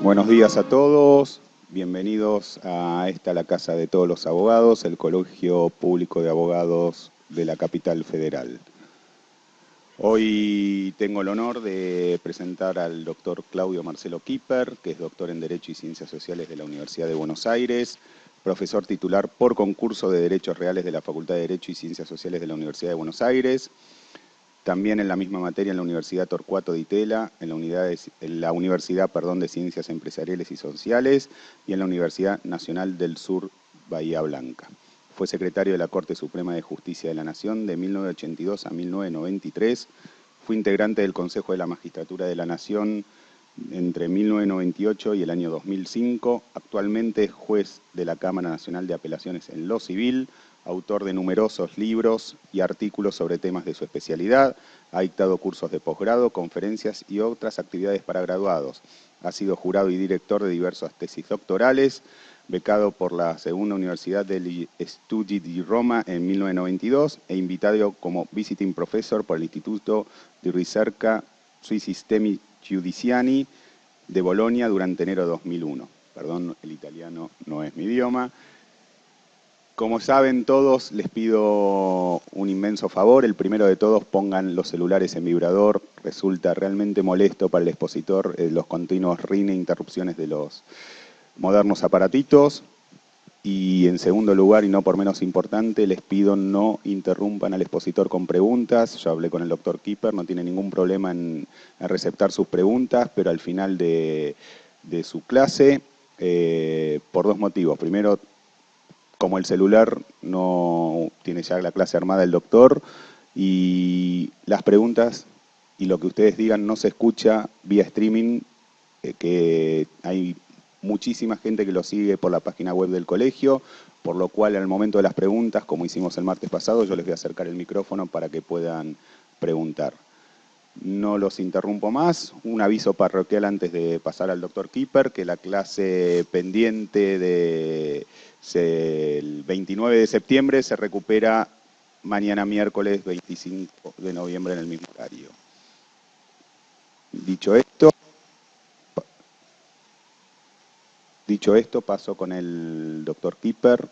Buenos días a todos, bienvenidos a la Casa de Todos los Abogados, el Colegio Público de Abogados de la Capital Federal. Hoy tengo el honor de presentar al doctor Claudio Marcelo Kipper, que es doctor en Derecho y Ciencias Sociales de la Universidad de Buenos Aires, profesor titular por concurso de Derechos Reales de la Facultad de Derecho y Ciencias Sociales de la Universidad de Buenos Aires, también en la misma materia en la Universidad Torcuato Di Tella, en la Universidad de Ciencias Empresariales y Sociales y en la Universidad Nacional del Sur Bahía Blanca. Fue secretario de la Corte Suprema de Justicia de la Nación de 1982 a 1993. Fue integrante del Consejo de la Magistratura de la Nación entre 1998 y el año 2005. Actualmente es juez de la Cámara Nacional de Apelaciones en lo Civil, autor de numerosos libros y artículos sobre temas de su especialidad. Ha dictado cursos de posgrado, conferencias y otras actividades para graduados. Ha sido jurado y director de diversas tesis doctorales, becado por la Segunda Universidad degli Studi di Roma en 1992 e invitado como visiting professor por el Instituto di Ricerca sui Sistemi Giudiziari de Bolonia durante enero de 2001. Perdón, el italiano no es mi idioma. Como saben todos, les pido un inmenso favor. El primero de todos, pongan los celulares en vibrador. Resulta realmente molesto para el expositor los continuos ring e interrupciones de los modernos aparatitos. Y en segundo lugar, y no por menos importante, les pido no interrumpan al expositor con preguntas. Yo hablé con el doctor Kipper, no tiene ningún problema en receptar sus preguntas, pero al final de su clase, por dos motivos. Primero, como el celular no tiene ya la clase armada el doctor, y las preguntas y lo que ustedes digan no se escucha vía streaming, que hay muchísima gente que lo sigue por la página web del colegio, por lo cual al momento de las preguntas, como hicimos el martes pasado, yo les voy a acercar el micrófono para que puedan preguntar. No los interrumpo más. Un aviso parroquial antes de pasar al doctor Kipper, que la clase pendiente el 29 de septiembre se recupera mañana miércoles 25 de noviembre en el mismo horario. Dicho esto, paso con el doctor Kipper.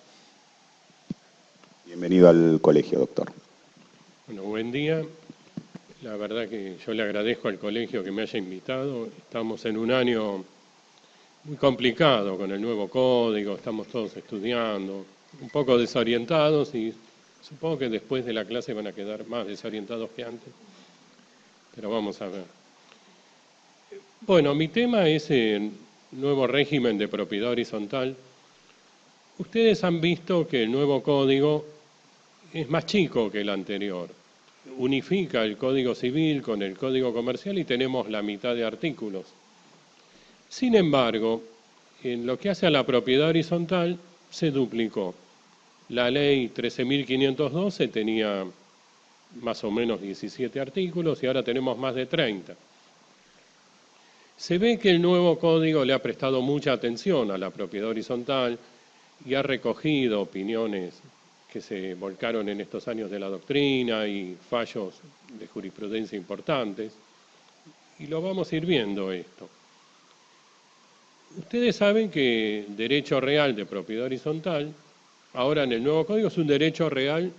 Bienvenido al colegio, doctor. Bueno, buen día. La verdad que yo le agradezco al colegio que me haya invitado. Estamos en un año muy complicado con el nuevo código, estamos todos estudiando, un poco desorientados y supongo que después de la clase van a quedar más desorientados que antes, pero vamos a ver. Bueno, mi tema es el nuevo régimen de propiedad horizontal. Ustedes han visto que el nuevo código es más chico que el anterior. Unifica el Código Civil con el Código Comercial y tenemos la mitad de artículos. Sin embargo, en lo que hace a la propiedad horizontal, se duplicó. La ley 13.512 tenía más o menos 17 artículos y ahora tenemos más de 30. Se ve que el nuevo código le ha prestado mucha atención a la propiedad horizontal y ha recogido opiniones que se volcaron en estos años de la doctrina y fallos de jurisprudencia importantes. Y lo vamos a ir viendo esto. Ustedes saben que derecho real de propiedad horizontal, ahora en el nuevo código es un derecho real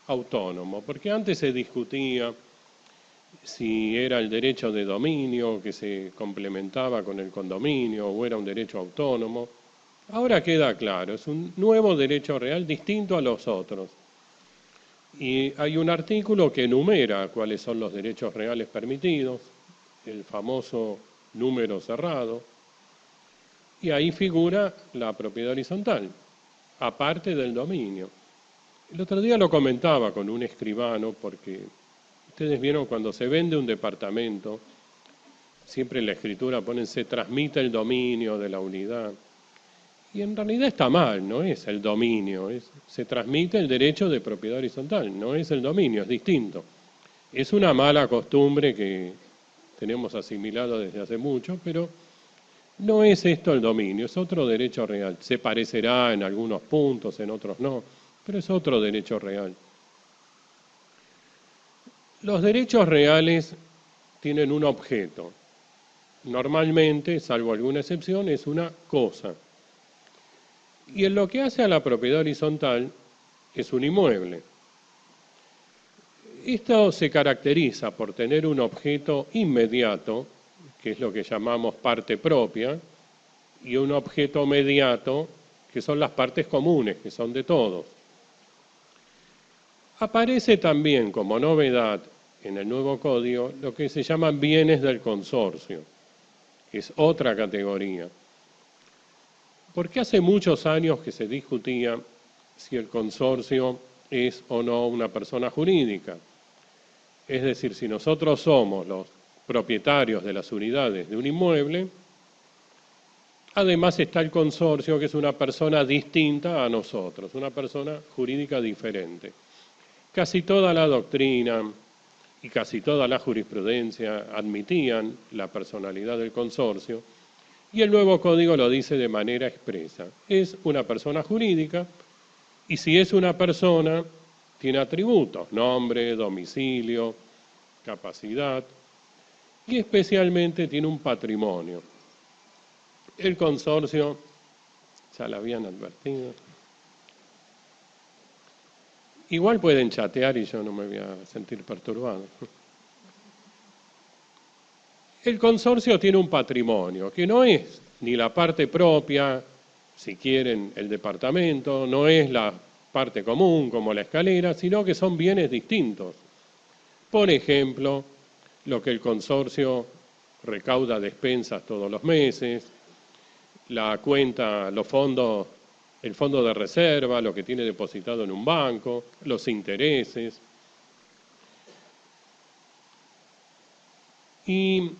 autónomo, porque antes se discutía si era el derecho de dominio que se complementaba con el condominio o era un derecho autónomo. Ahora queda claro, es un nuevo derecho real distinto a los otros. Y hay un artículo que enumera cuáles son los derechos reales permitidos, el famoso número cerrado, y ahí figura la propiedad horizontal, aparte del dominio. El otro día lo comentaba con un escribano, porque ustedes vieron cuando se vende un departamento, siempre en la escritura ponen se transmite el dominio de la unidad. Y en realidad está mal, no es el dominio, se transmite el derecho de propiedad horizontal, no es el dominio, es distinto. Es una mala costumbre que tenemos asimilado desde hace mucho, pero no es esto el dominio, es otro derecho real. Se parecerá en algunos puntos, en otros no, pero es otro derecho real. Los derechos reales tienen un objeto. normalmente, salvo alguna excepción, es una cosa. Y en lo que hace a la propiedad horizontal es un inmueble. Esto se caracteriza por tener un objeto inmediato, que es lo que llamamos parte propia, y un objeto mediato, que son las partes comunes, que son de todos. Aparece también como novedad en el nuevo código lo que se llaman bienes del consorcio, que es otra categoría. Porque hace muchos años que se discutía si el consorcio es o no una persona jurídica. Es decir, si nosotros somos los propietarios de las unidades de un inmueble, además está el consorcio, que es una persona distinta a nosotros, una persona jurídica diferente. Casi toda la doctrina y casi toda la jurisprudencia admitían la personalidad del consorcio, y el nuevo código lo dice de manera expresa. Es una persona jurídica, y si es una persona, tiene atributos: nombre, domicilio, capacidad, y especialmente tiene un patrimonio. El consorcio, ya lo habían advertido. Igual pueden chatear y yo no me voy a sentir perturbado. El consorcio tiene un patrimonio que no es ni la parte propia, si quieren, el departamento, no es la parte común como la escalera, sino que son bienes distintos. Por ejemplo, lo que el consorcio recauda de expensas todos los meses, la cuenta, los fondos, el fondo de reserva, lo que tiene depositado en un banco, los intereses. Y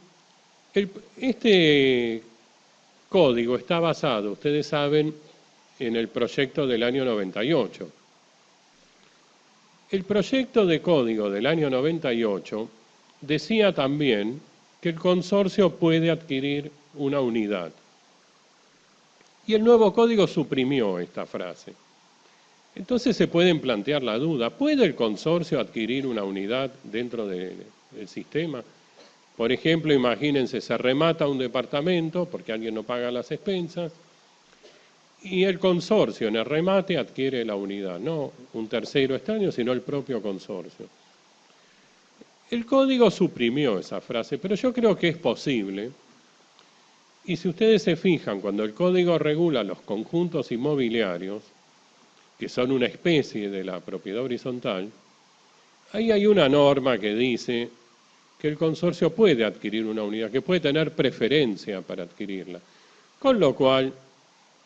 este código está basado, ustedes saben, en el proyecto del año 98. El proyecto de código del año 98 decía también que el consorcio puede adquirir una unidad. Y el nuevo código suprimió esta frase. Entonces se pueden plantear la duda: ¿puede el consorcio adquirir una unidad dentro del sistema? Por ejemplo, imagínense, se remata un departamento porque alguien no paga las expensas y el consorcio en el remate adquiere la unidad, no un tercero extraño, sino el propio consorcio. El código suprimió esa frase, pero yo creo que es posible. Y si ustedes se fijan, cuando el código regula los conjuntos inmobiliarios, que son una especie de la propiedad horizontal, ahí hay una norma que dice que el consorcio puede adquirir una unidad, que puede tener preferencia para adquirirla. Con lo cual,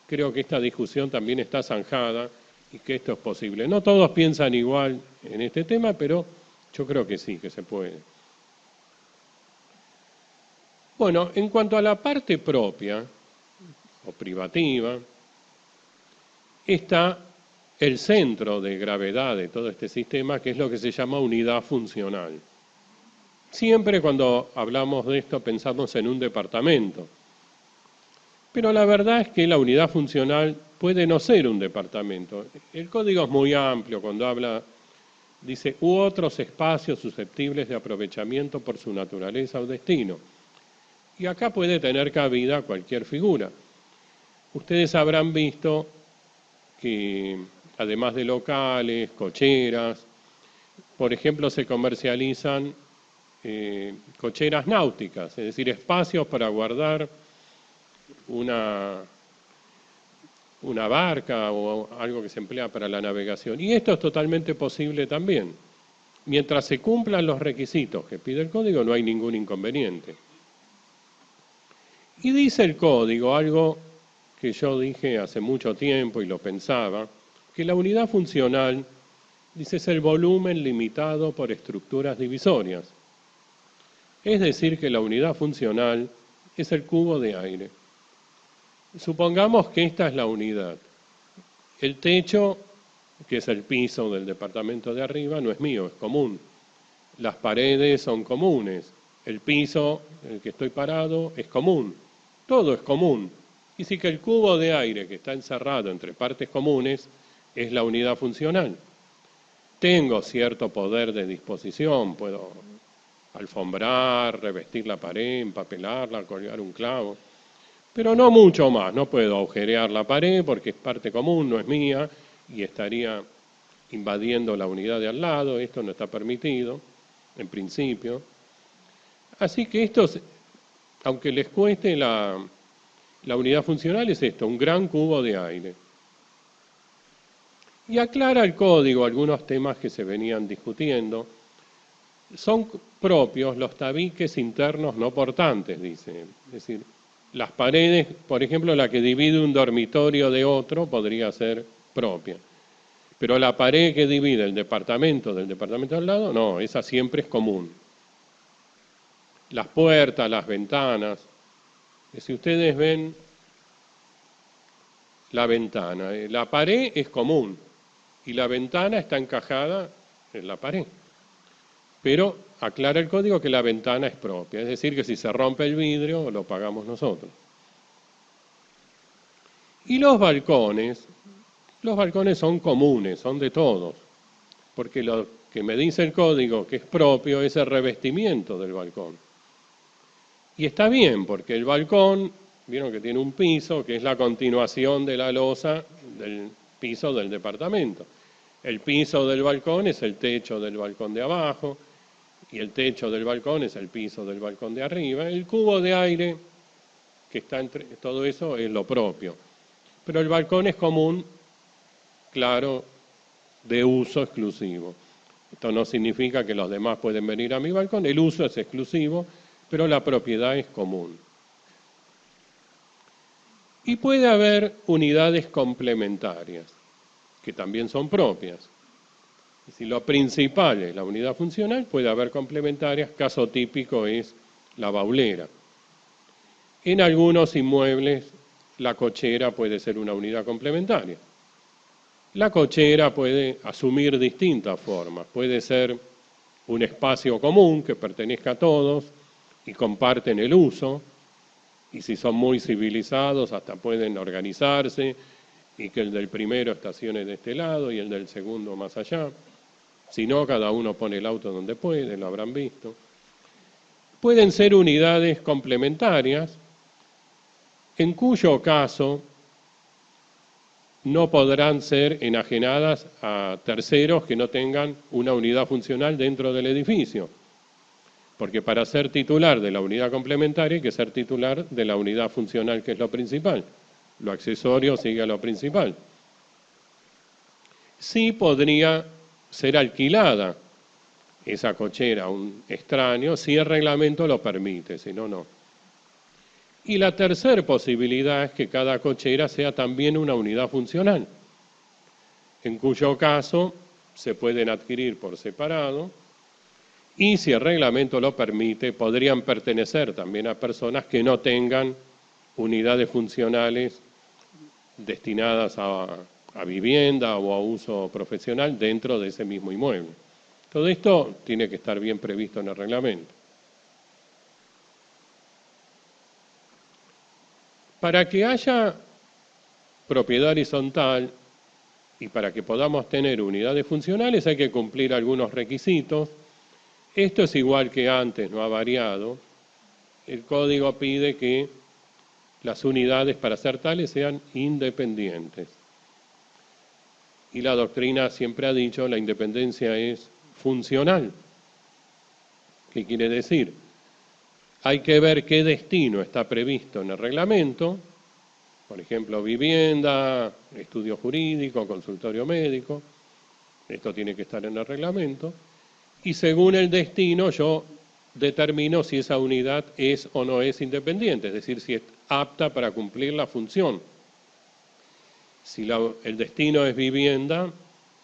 creo que esta discusión también está zanjada y que esto es posible. No todos piensan igual en este tema, pero yo creo que sí, que se puede. Bueno, en cuanto a la parte propia o privativa, está el centro de gravedad de todo este sistema, que es lo que se llama unidad funcional. Siempre cuando hablamos de esto pensamos en un departamento, pero la verdad es que la unidad funcional puede no ser un departamento. El código es muy amplio cuando habla, dice, u otros espacios susceptibles de aprovechamiento por su naturaleza o destino. Y acá puede tener cabida cualquier figura. Ustedes habrán visto que además de locales, cocheras, por ejemplo, se comercializan cocheras náuticas, es decir, espacios para guardar una barca o algo que se emplea para la navegación. Y esto es totalmente posible también. Mientras se cumplan los requisitos que pide el código, no hay ningún inconveniente. Y dice el código algo que yo dije hace mucho tiempo y lo pensaba, que la unidad funcional, dice, es el volumen limitado por estructuras divisorias. Es decir, que la unidad funcional es el cubo de aire. Supongamos que esta es la unidad. El techo, que es el piso del departamento de arriba, no es mío, es común. Las paredes son comunes. El piso en el que estoy parado es común. Todo es común. Y sí que el cubo de aire que está encerrado entre partes comunes es la unidad funcional. Tengo cierto poder de disposición, puedo alfombrar, revestir la pared, empapelarla, colgar un clavo. Pero no mucho más, no puedo agujerear la pared porque es parte común, no es mía, y estaría invadiendo la unidad de al lado, esto no está permitido, en principio. Así que esto, aunque les cueste la unidad funcional, es esto, un gran cubo de aire. Y aclara el código algunos temas que se venían discutiendo. Son propios los tabiques internos no portantes, dice. Es decir, las paredes, por ejemplo, la que divide un dormitorio de otro podría ser propia. Pero la pared que divide el departamento del departamento al lado, no, esa siempre es común. Las puertas, las ventanas. Si ustedes ven la ventana, la pared es común y la ventana está encajada en la pared. Pero aclara el código que la ventana es propia, es decir, que si se rompe el vidrio lo pagamos nosotros. Y los balcones son comunes, son de todos, porque lo que me dice el código que es propio es el revestimiento del balcón. Y está bien, porque el balcón, vieron que tiene un piso, que es la continuación de la losa del piso del departamento. El piso del balcón es el techo del balcón de abajo, y el techo del balcón es el piso del balcón de arriba. El cubo de aire que está entre todo eso es lo propio. Pero el balcón es común, claro, de uso exclusivo. Esto no significa que los demás pueden venir a mi balcón, el uso es exclusivo, pero la propiedad es común. Y puede haber unidades complementarias, que también son propias. Si lo principal es la unidad funcional, puede haber complementarias, caso típico es la baulera. En algunos inmuebles la cochera puede ser una unidad complementaria. La cochera puede asumir distintas formas, puede ser un espacio común que pertenezca a todos y comparten el uso, y si son muy civilizados hasta pueden organizarse y que el del primero estacione de este lado y el del segundo más allá. Si no, cada uno pone el auto donde puede, lo habrán visto. Pueden ser unidades complementarias, en cuyo caso no podrán ser enajenadas a terceros que no tengan una unidad funcional dentro del edificio. Porque para ser titular de la unidad complementaria hay que ser titular de la unidad funcional, que es lo principal. Lo accesorio sigue a lo principal. Sí podría ser alquilada esa cochera a un extraño si el reglamento lo permite, si no, no. Y la tercera posibilidad es que cada cochera sea también una unidad funcional, en cuyo caso se pueden adquirir por separado y si el reglamento lo permite podrían pertenecer también a personas que no tengan unidades funcionales destinadas a vivienda o a uso profesional dentro de ese mismo inmueble. Todo esto tiene que estar bien previsto en el reglamento. Para que haya propiedad horizontal y para que podamos tener unidades funcionales hay que cumplir algunos requisitos. Esto es igual que antes, no ha variado. El código pide que las unidades para ser tales sean independientes. Y la doctrina siempre ha dicho que la independencia es funcional. ¿Qué quiere decir? Hay que ver qué destino está previsto en el reglamento, por ejemplo, vivienda, estudio jurídico, consultorio médico, esto tiene que estar en el reglamento, y según el destino yo determino si esa unidad es o no es independiente, es decir, si es apta para cumplir la función. Si el destino es vivienda,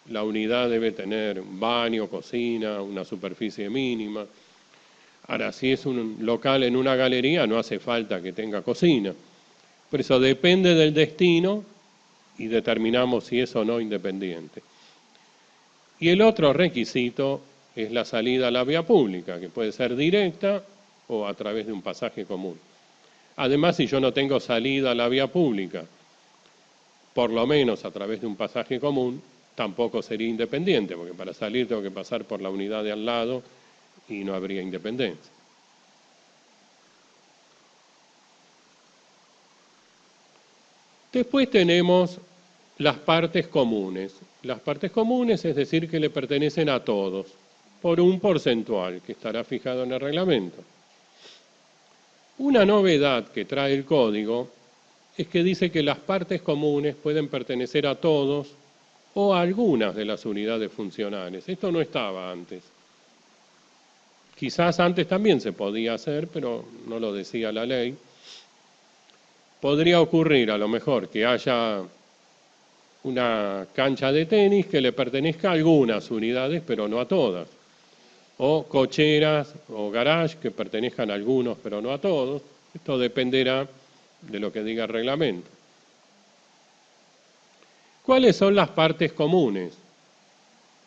la unidad debe tener baño, cocina, una superficie mínima. Ahora, si es un local en una galería, no hace falta que tenga cocina. Por eso depende del destino y determinamos si es o no independiente. Y el otro requisito es la salida a la vía pública, que puede ser directa o a través de un pasaje común. Además, si yo no tengo salida a la vía pública, por lo menos a través de un pasaje común, tampoco sería independiente, porque para salir tengo que pasar por la unidad de al lado y no habría independencia. Después tenemos las partes comunes. Las partes comunes es decir que le pertenecen a todos, por un porcentual que estará fijado en el reglamento. Una novedad que trae el código es que dice que las partes comunes pueden pertenecer a todos o a algunas de las unidades funcionales. Esto no estaba antes. Quizás antes también se podía hacer, pero no lo decía la ley. Podría ocurrir a lo mejor que haya una cancha de tenis que le pertenezca a algunas unidades, pero no a todas. O cocheras o garage que pertenezcan a algunos, pero no a todos. Esto dependerá de lo que diga el reglamento. ¿Cuáles son las partes comunes?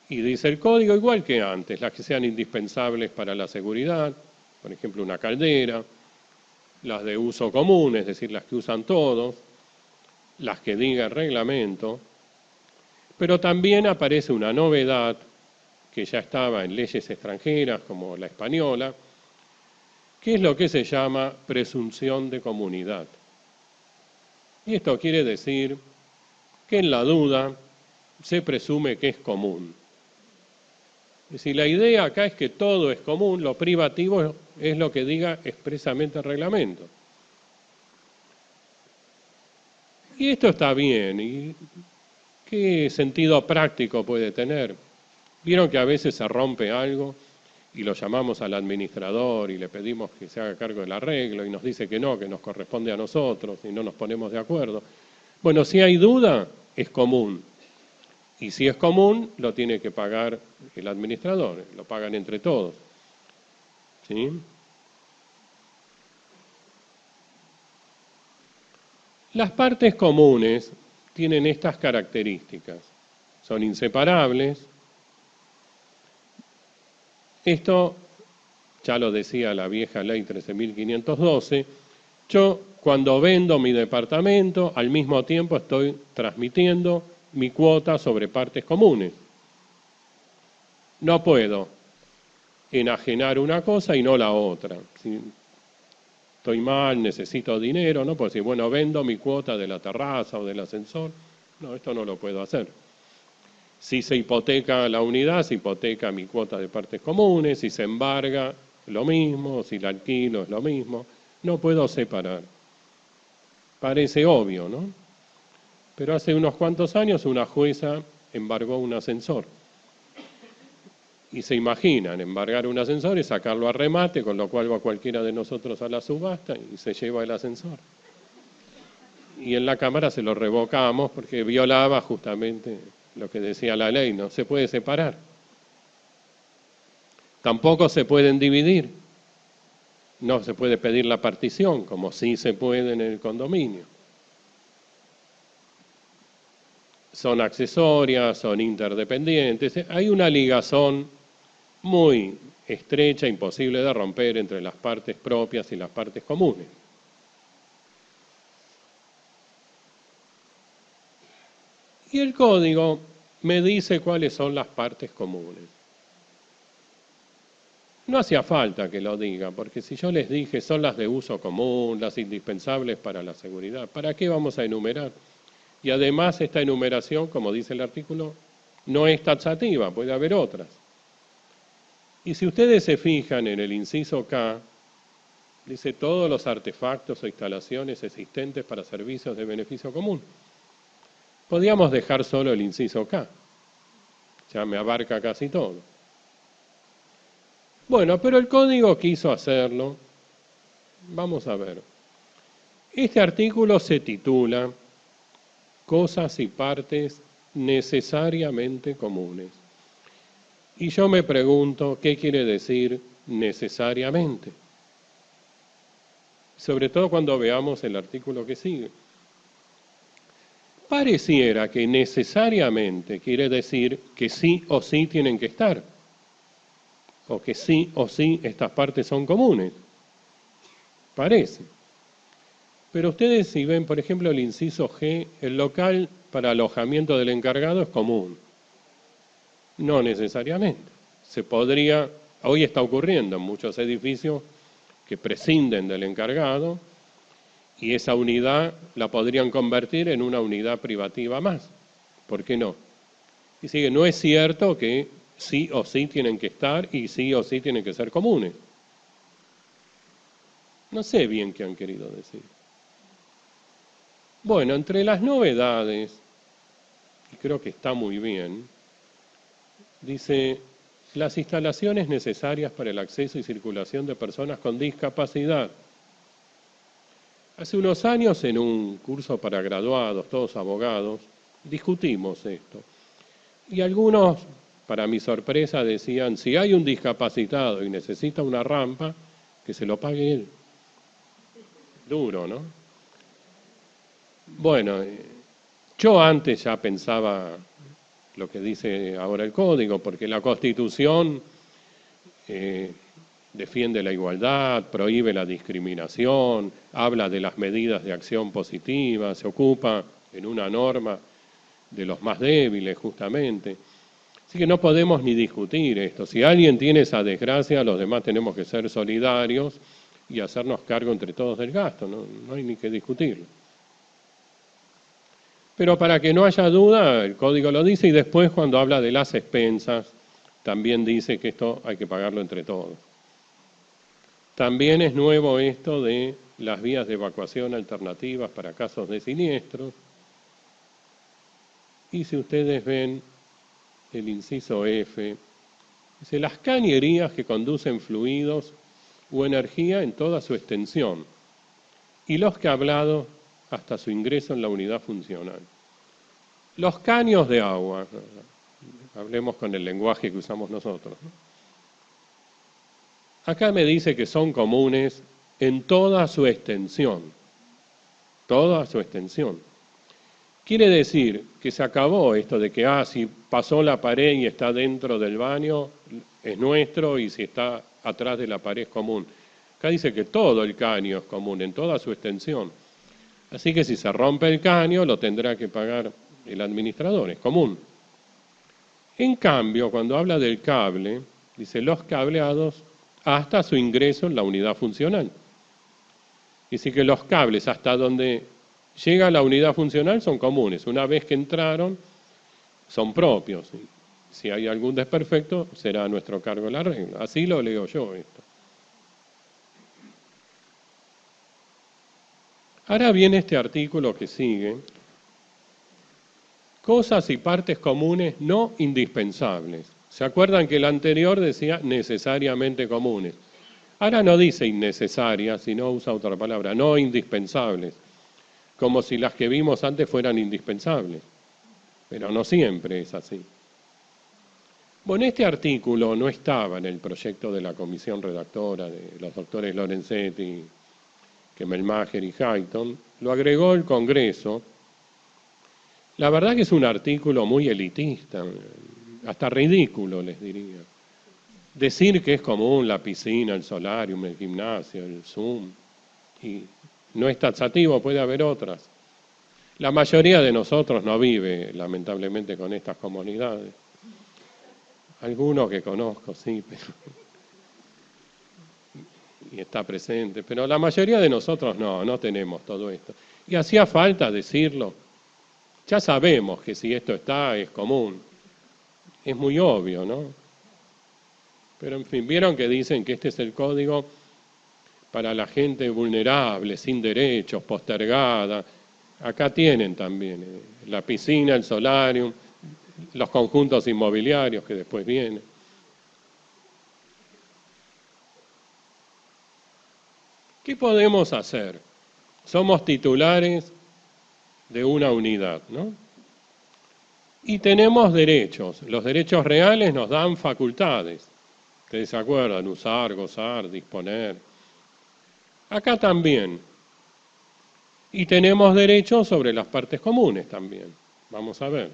Y dice el código igual que antes, las que sean indispensables para la seguridad, por ejemplo una caldera, las de uso común, es decir, las que usan todos, las que diga el reglamento, pero también aparece una novedad que ya estaba en leyes extranjeras como la española, que es lo que se llama presunción de comunidad. Y esto quiere decir que en la duda se presume que es común. Es decir, la idea acá es que todo es común, lo privativo es lo que diga expresamente el reglamento. Y esto está bien, ¿y qué sentido práctico puede tener? Vieron que a veces se rompe algo y lo llamamos al administrador y le pedimos que se haga cargo del arreglo y nos dice que no, que nos corresponde a nosotros y no nos ponemos de acuerdo. Bueno, si hay duda, es común. Y si es común, lo tiene que pagar el administrador, lo pagan entre todos. ¿Sí? Las partes comunes tienen estas características. Son inseparables. Esto ya lo decía la vieja ley 13.512. Yo, cuando vendo mi departamento, al mismo tiempo estoy transmitiendo mi cuota sobre partes comunes. No puedo enajenar una cosa y no la otra. Si estoy mal, necesito dinero, no puedo decir, bueno, vendo mi cuota de la terraza o del ascensor. No, esto no lo puedo hacer. Si se hipoteca la unidad, se hipoteca mi cuota de partes comunes, si se embarga, lo mismo, si la alquilo es lo mismo. No puedo separar. Parece obvio, ¿no? Pero hace unos cuantos años una jueza embargó un ascensor. Y se imaginan, embargar un ascensor y sacarlo a remate, con lo cual va cualquiera de nosotros a la subasta y se lleva el ascensor. Y en la Cámara se lo revocamos porque violaba justamente lo que decía la ley, no se puede separar. Tampoco se pueden dividir. No se puede pedir la partición, como sí se puede en el condominio. Son accesorias, son interdependientes. Hay una ligazón muy estrecha, imposible de romper entre las partes propias y las partes comunes. Y el código me dice cuáles son las partes comunes. No hacía falta que lo diga, porque si yo les dije son las de uso común, las indispensables para la seguridad, ¿para qué vamos a enumerar? Y además esta enumeración, como dice el artículo, no es taxativa, puede haber otras. Y si ustedes se fijan en el inciso K, dice todos los artefactos o instalaciones existentes para servicios de beneficio común. Podríamos dejar solo el inciso K, ya me abarca casi todo. Bueno, pero el código quiso hacerlo. Vamos a ver. Este artículo se titula Cosas y partes necesariamente comunes. Y yo me pregunto, ¿qué quiere decir necesariamente? Sobre todo cuando veamos el artículo que sigue. Pareciera que necesariamente quiere decir que sí o sí tienen que estar, o que sí o sí estas partes son comunes. Parece. Pero ustedes si ven, por ejemplo, el inciso G, el local para alojamiento del encargado es común. No necesariamente. Se podría Hoy está ocurriendo en muchos edificios que prescinden del encargado y esa unidad la podrían convertir en una unidad privativa más. ¿Por qué no? Y sigue, no es cierto que sí o sí tienen que estar y sí o sí tienen que ser comunes. No sé bien qué han querido decir. Bueno, entre las novedades, y creo que está muy bien, dice, las instalaciones necesarias para el acceso y circulación de personas con discapacidad. Hace unos años en un curso para graduados, todos abogados, discutimos esto. Y algunos, para mi sorpresa, decían, si hay un discapacitado y necesita una rampa, que se lo pague él. Duro, ¿no? Bueno, yo antes ya pensaba lo que dice ahora el Código, porque la Constitución defiende la igualdad, prohíbe la discriminación, habla de las medidas de acción positiva, se ocupa en una norma de los más débiles justamente. Así que no podemos ni discutir esto. Si alguien tiene esa desgracia, los demás tenemos que ser solidarios y hacernos cargo entre todos del gasto, no hay ni que discutirlo. Pero para que no haya duda, el Código lo dice y después cuando habla de las expensas, también dice que esto hay que pagarlo entre todos. También es nuevo esto de las vías de evacuación alternativas para casos de siniestros. Y si ustedes ven el inciso F, dice las cañerías que conducen fluidos o energía en toda su extensión y los cablados hasta su ingreso en la unidad funcional. Los caños de agua, hablemos con el lenguaje que usamos nosotros, ¿no? Acá me dice que son comunes en toda su extensión, toda su extensión. Quiere decir que se acabó esto de que, si pasó la pared y está dentro del baño, es nuestro, y si está atrás de la pared es común. Acá dice que todo el caño es común, en toda su extensión. Así que si se rompe el caño, lo tendrá que pagar el administrador, es común. En cambio, cuando habla del cable, dice los cableados hasta su ingreso en la unidad funcional. Dice que los cables hasta donde llega la unidad funcional son comunes. Una vez que entraron, son propios. Si hay algún desperfecto, será a nuestro cargo el arreglo. Así lo leo yo esto. Ahora viene este artículo que sigue. Cosas y partes comunes no indispensables. ¿Se acuerdan que el anterior decía necesariamente comunes? Ahora no dice innecesarias, sino usa otra palabra, no indispensables. Como si las que vimos antes fueran indispensables. Pero no siempre es así. Bueno, este artículo no estaba en el proyecto de la comisión redactora de los doctores Lorenzetti, Kemmelmacher y Hayton. Lo agregó el Congreso. La verdad que es un artículo muy elitista, hasta ridículo les diría. Decir que es común la piscina, el solarium, el gimnasio, el Zoom, y no es taxativo, puede haber otras. La mayoría de nosotros no vive, lamentablemente, con estas comunidades. Algunos que conozco, sí, pero y está presente, pero la mayoría de nosotros no tenemos todo esto. Y hacía falta decirlo. Ya sabemos que si esto está, es común. Es muy obvio, ¿no? Pero en fin, vieron que dicen que este es el código para la gente vulnerable, sin derechos, postergada. Acá tienen también la piscina, el solarium, los conjuntos inmobiliarios que después vienen. ¿Qué podemos hacer? Somos titulares de una unidad, ¿no? Y tenemos derechos. Los derechos reales nos dan facultades. Ustedes se acuerdan, usar, gozar, disponer. Acá también. Y tenemos derechos sobre las partes comunes también. Vamos a ver.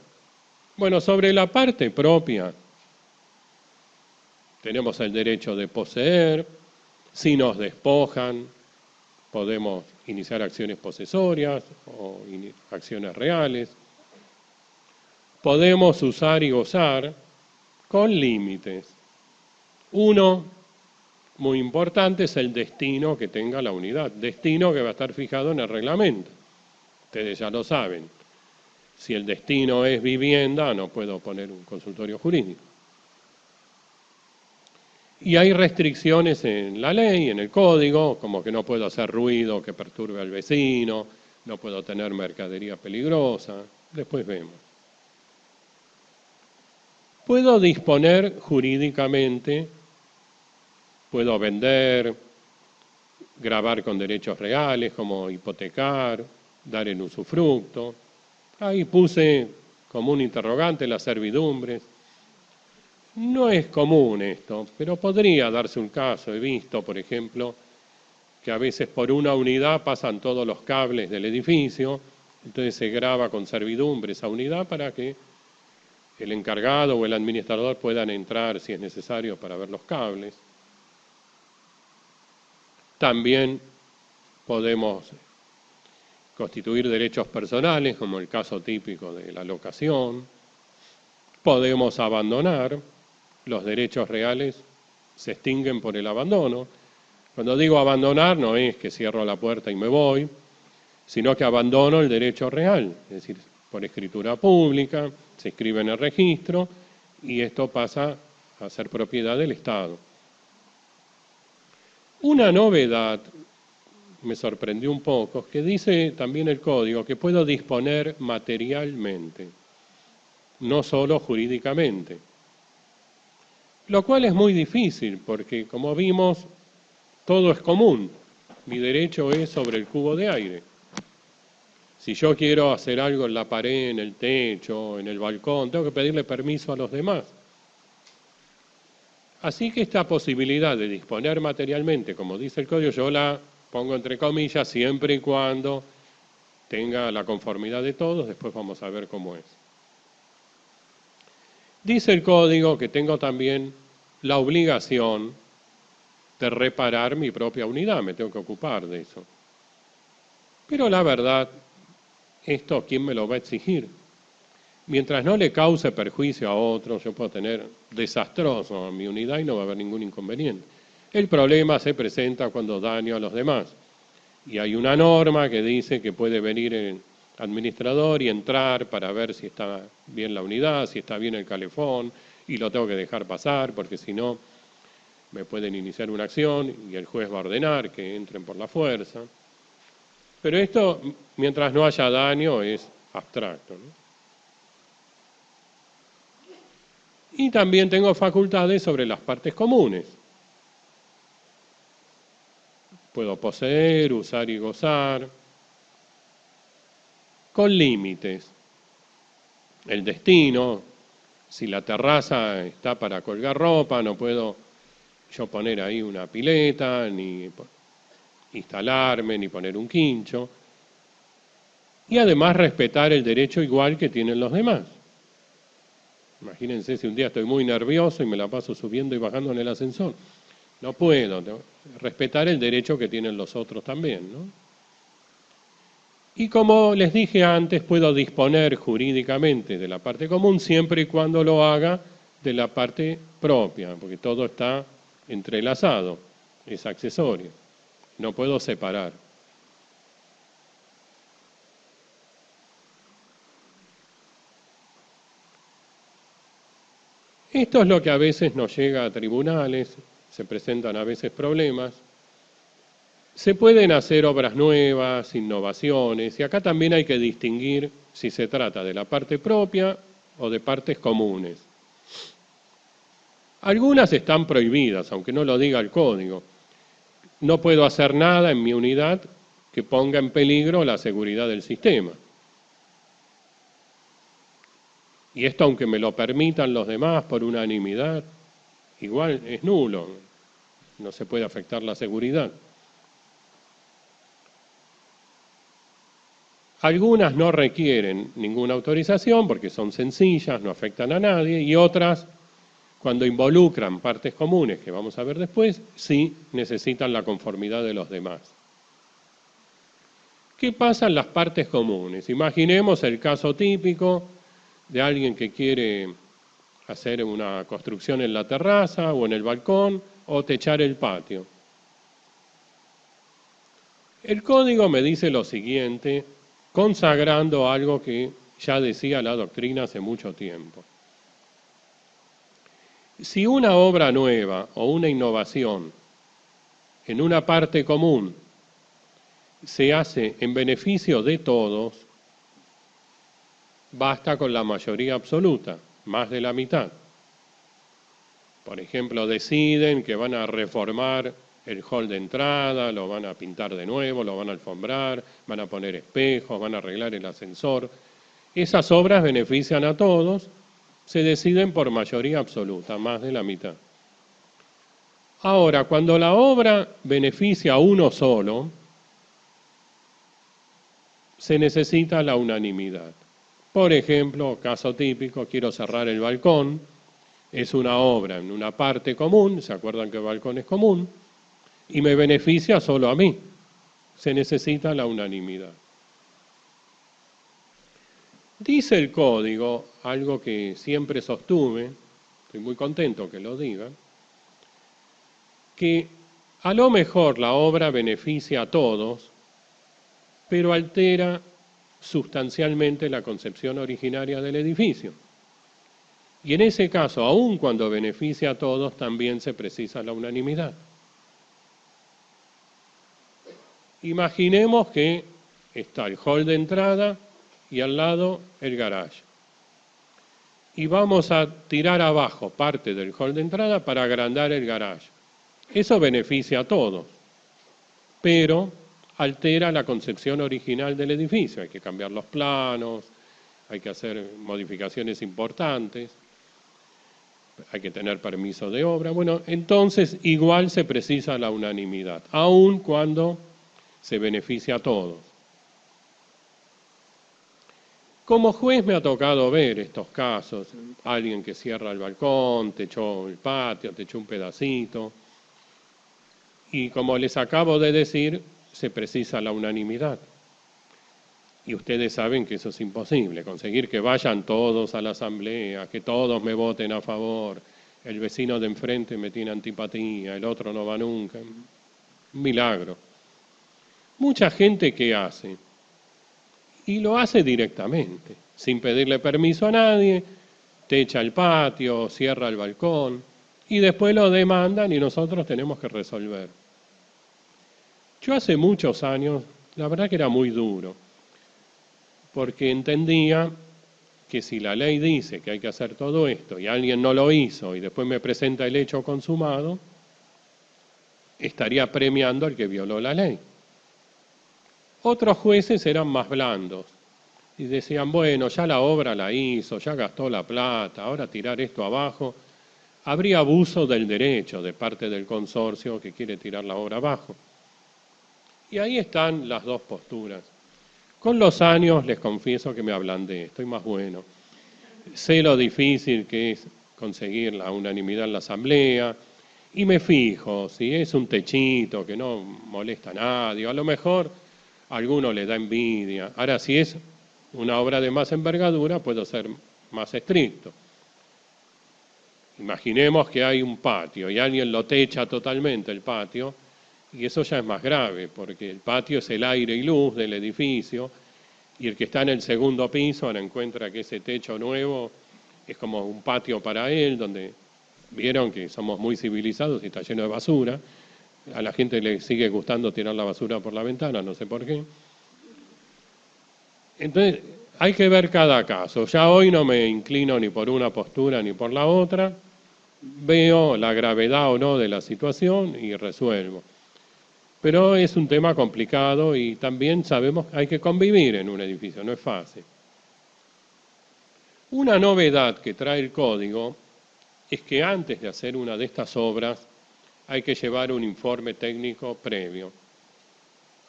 Bueno, sobre la parte propia, tenemos el derecho de poseer. Si nos despojan, podemos iniciar acciones posesorias o acciones reales. Podemos usar y gozar con límites. Uno muy importante es el destino que tenga la unidad, destino que va a estar fijado en el reglamento. Ustedes ya lo saben. Si el destino es vivienda, no puedo poner un consultorio jurídico. Y hay restricciones en la ley, en el código, como que no puedo hacer ruido que perturbe al vecino, no puedo tener mercadería peligrosa, después vemos. Puedo disponer jurídicamente, puedo vender, gravar con derechos reales, como hipotecar, dar en usufructo. Ahí puse como un interrogante las servidumbres. No es común esto, pero podría darse un caso. He visto, por ejemplo, que a veces por una unidad pasan todos los cables del edificio, entonces se graba con servidumbre esa unidad para que el encargado o el administrador puedan entrar si es necesario para ver los cables. También podemos constituir derechos personales, como el caso típico de la locación. Podemos abandonar. Los derechos reales se extinguen por el abandono. Cuando digo abandonar, no es que cierro la puerta y me voy, sino que abandono el derecho real, es decir, por escritura pública, se escribe en el registro y esto pasa a ser propiedad del Estado. Una novedad me sorprendió un poco, que dice también el código que puedo disponer materialmente, no solo jurídicamente. Lo cual es muy difícil, porque como vimos, todo es común. Mi derecho es sobre el cubo de aire. Si yo quiero hacer algo en la pared, en el techo, en el balcón, tengo que pedirle permiso a los demás. Así que esta posibilidad de disponer materialmente, como dice el código, yo la pongo entre comillas, siempre y cuando tenga la conformidad de todos, después vamos a ver cómo es. Dice el código que tengo también la obligación de reparar mi propia unidad, me tengo que ocupar de eso. Pero la verdad, esto ¿quién me lo va a exigir? Mientras no le cause perjuicio a otros, yo puedo tener desastroso mi unidad y no va a haber ningún inconveniente. El problema se presenta cuando daño a los demás. Y hay una norma que dice que puede venir el administrador y entrar para ver si está bien la unidad, si está bien el calefón, y lo tengo que dejar pasar porque si no me pueden iniciar una acción y el juez va a ordenar que entren por la fuerza. Pero esto, mientras no haya daño, es abstracto, ¿no? Y también tengo facultades sobre las partes comunes. Puedo poseer, usar y gozar, con límites. El destino, si la terraza está para colgar ropa, no puedo yo poner ahí una pileta, ni instalarme, ni poner un quincho. Y además respetar el derecho igual que tienen los demás. Imagínense si un día estoy muy nervioso y me la paso subiendo y bajando en el ascensor. No puedo, respetar el derecho que tienen los otros también, ¿no? Y como les dije antes, puedo disponer jurídicamente de la parte común siempre y cuando lo haga de la parte propia, porque todo está entrelazado, es accesorio, no puedo separar. Esto es lo que a veces nos llega a tribunales, se presentan a veces problemas. Se pueden hacer obras nuevas, innovaciones, y acá también hay que distinguir si se trata de la parte propia o de partes comunes. Algunas están prohibidas, aunque no lo diga el código. No puedo hacer nada en mi unidad que ponga en peligro la seguridad del sistema. Y esto, aunque me lo permitan los demás por unanimidad, igual es nulo, no se puede afectar la seguridad. Algunas no requieren ninguna autorización porque son sencillas, no afectan a nadie, y otras, cuando involucran partes comunes, que vamos a ver después, sí necesitan la conformidad de los demás. ¿Qué pasa en las partes comunes? Imaginemos el caso típico de alguien que quiere hacer una construcción en la terraza o en el balcón o techar el patio. El código me dice lo siguiente, consagrando algo que ya decía la doctrina hace mucho tiempo. Si una obra nueva o una innovación en una parte común se hace en beneficio de todos, basta con la mayoría absoluta, más de la mitad. Por ejemplo, deciden que van a reformar el hall de entrada, lo van a pintar de nuevo, lo van a alfombrar, van a poner espejos, van a arreglar el ascensor. Esas obras benefician a todos, se deciden por mayoría absoluta, más de la mitad. Ahora, cuando la obra beneficia a uno solo, se necesita la unanimidad. Por ejemplo, caso típico, quiero cerrar el balcón, es una obra en una parte común, ¿se acuerdan que el balcón es común? Y me beneficia solo a mí. Se necesita la unanimidad. Dice el código, algo que siempre sostuve, estoy muy contento que lo diga, que a lo mejor la obra beneficia a todos, pero altera sustancialmente la concepción originaria del edificio. Y en ese caso, aun cuando beneficia a todos, también se precisa la unanimidad. Imaginemos que está el hall de entrada y al lado el garage. Y vamos a tirar abajo parte del hall de entrada para agrandar el garage. Eso beneficia a todos, pero altera la concepción original del edificio. Hay que cambiar los planos, hay que hacer modificaciones importantes, hay que tener permiso de obra. Bueno, entonces igual se precisa la unanimidad, aun cuando se beneficia a todos. Como juez me ha tocado ver estos casos, alguien que cierra el balcón, techó el patio, techó un pedacito, y como les acabo de decir, se precisa la unanimidad. Y ustedes saben que eso es imposible, conseguir que vayan todos a la asamblea, que todos me voten a favor, el vecino de enfrente me tiene antipatía, el otro no va nunca. Un milagro. Mucha gente que hace, y lo hace directamente, sin pedirle permiso a nadie, techa el patio, cierra el balcón, y después lo demandan y nosotros tenemos que resolver. Yo hace muchos años, la verdad que era muy duro, porque entendía que si la ley dice que hay que hacer todo esto y alguien no lo hizo y después me presenta el hecho consumado, estaría premiando al que violó la ley. Otros jueces eran más blandos y decían, bueno, ya la obra la hizo, ya gastó la plata, ahora tirar esto abajo. Habría abuso del derecho de parte del consorcio que quiere tirar la obra abajo. Y ahí están las dos posturas. Con los años les confieso que me ablandé, estoy más bueno. Sé lo difícil que es conseguir la unanimidad en la asamblea y me fijo, si es un techito que no molesta a nadie, a lo mejor a alguno le da envidia. Ahora, si es una obra de más envergadura, puedo ser más estricto. Imaginemos que hay un patio y alguien lo techa totalmente el patio, y eso ya es más grave, porque el patio es el aire y luz del edificio, y el que está en el segundo piso ahora encuentra que ese techo nuevo es como un patio para él, donde vieron que somos muy civilizados y está lleno de basura. A la gente le sigue gustando tirar la basura por la ventana, no sé por qué. Entonces, hay que ver cada caso. Ya hoy no me inclino ni por una postura ni por la otra. Veo la gravedad o no de la situación y resuelvo. Pero es un tema complicado y también sabemos que hay que convivir en un edificio, no es fácil. Una novedad que trae el código es que antes de hacer una de estas obras hay que llevar un informe técnico previo.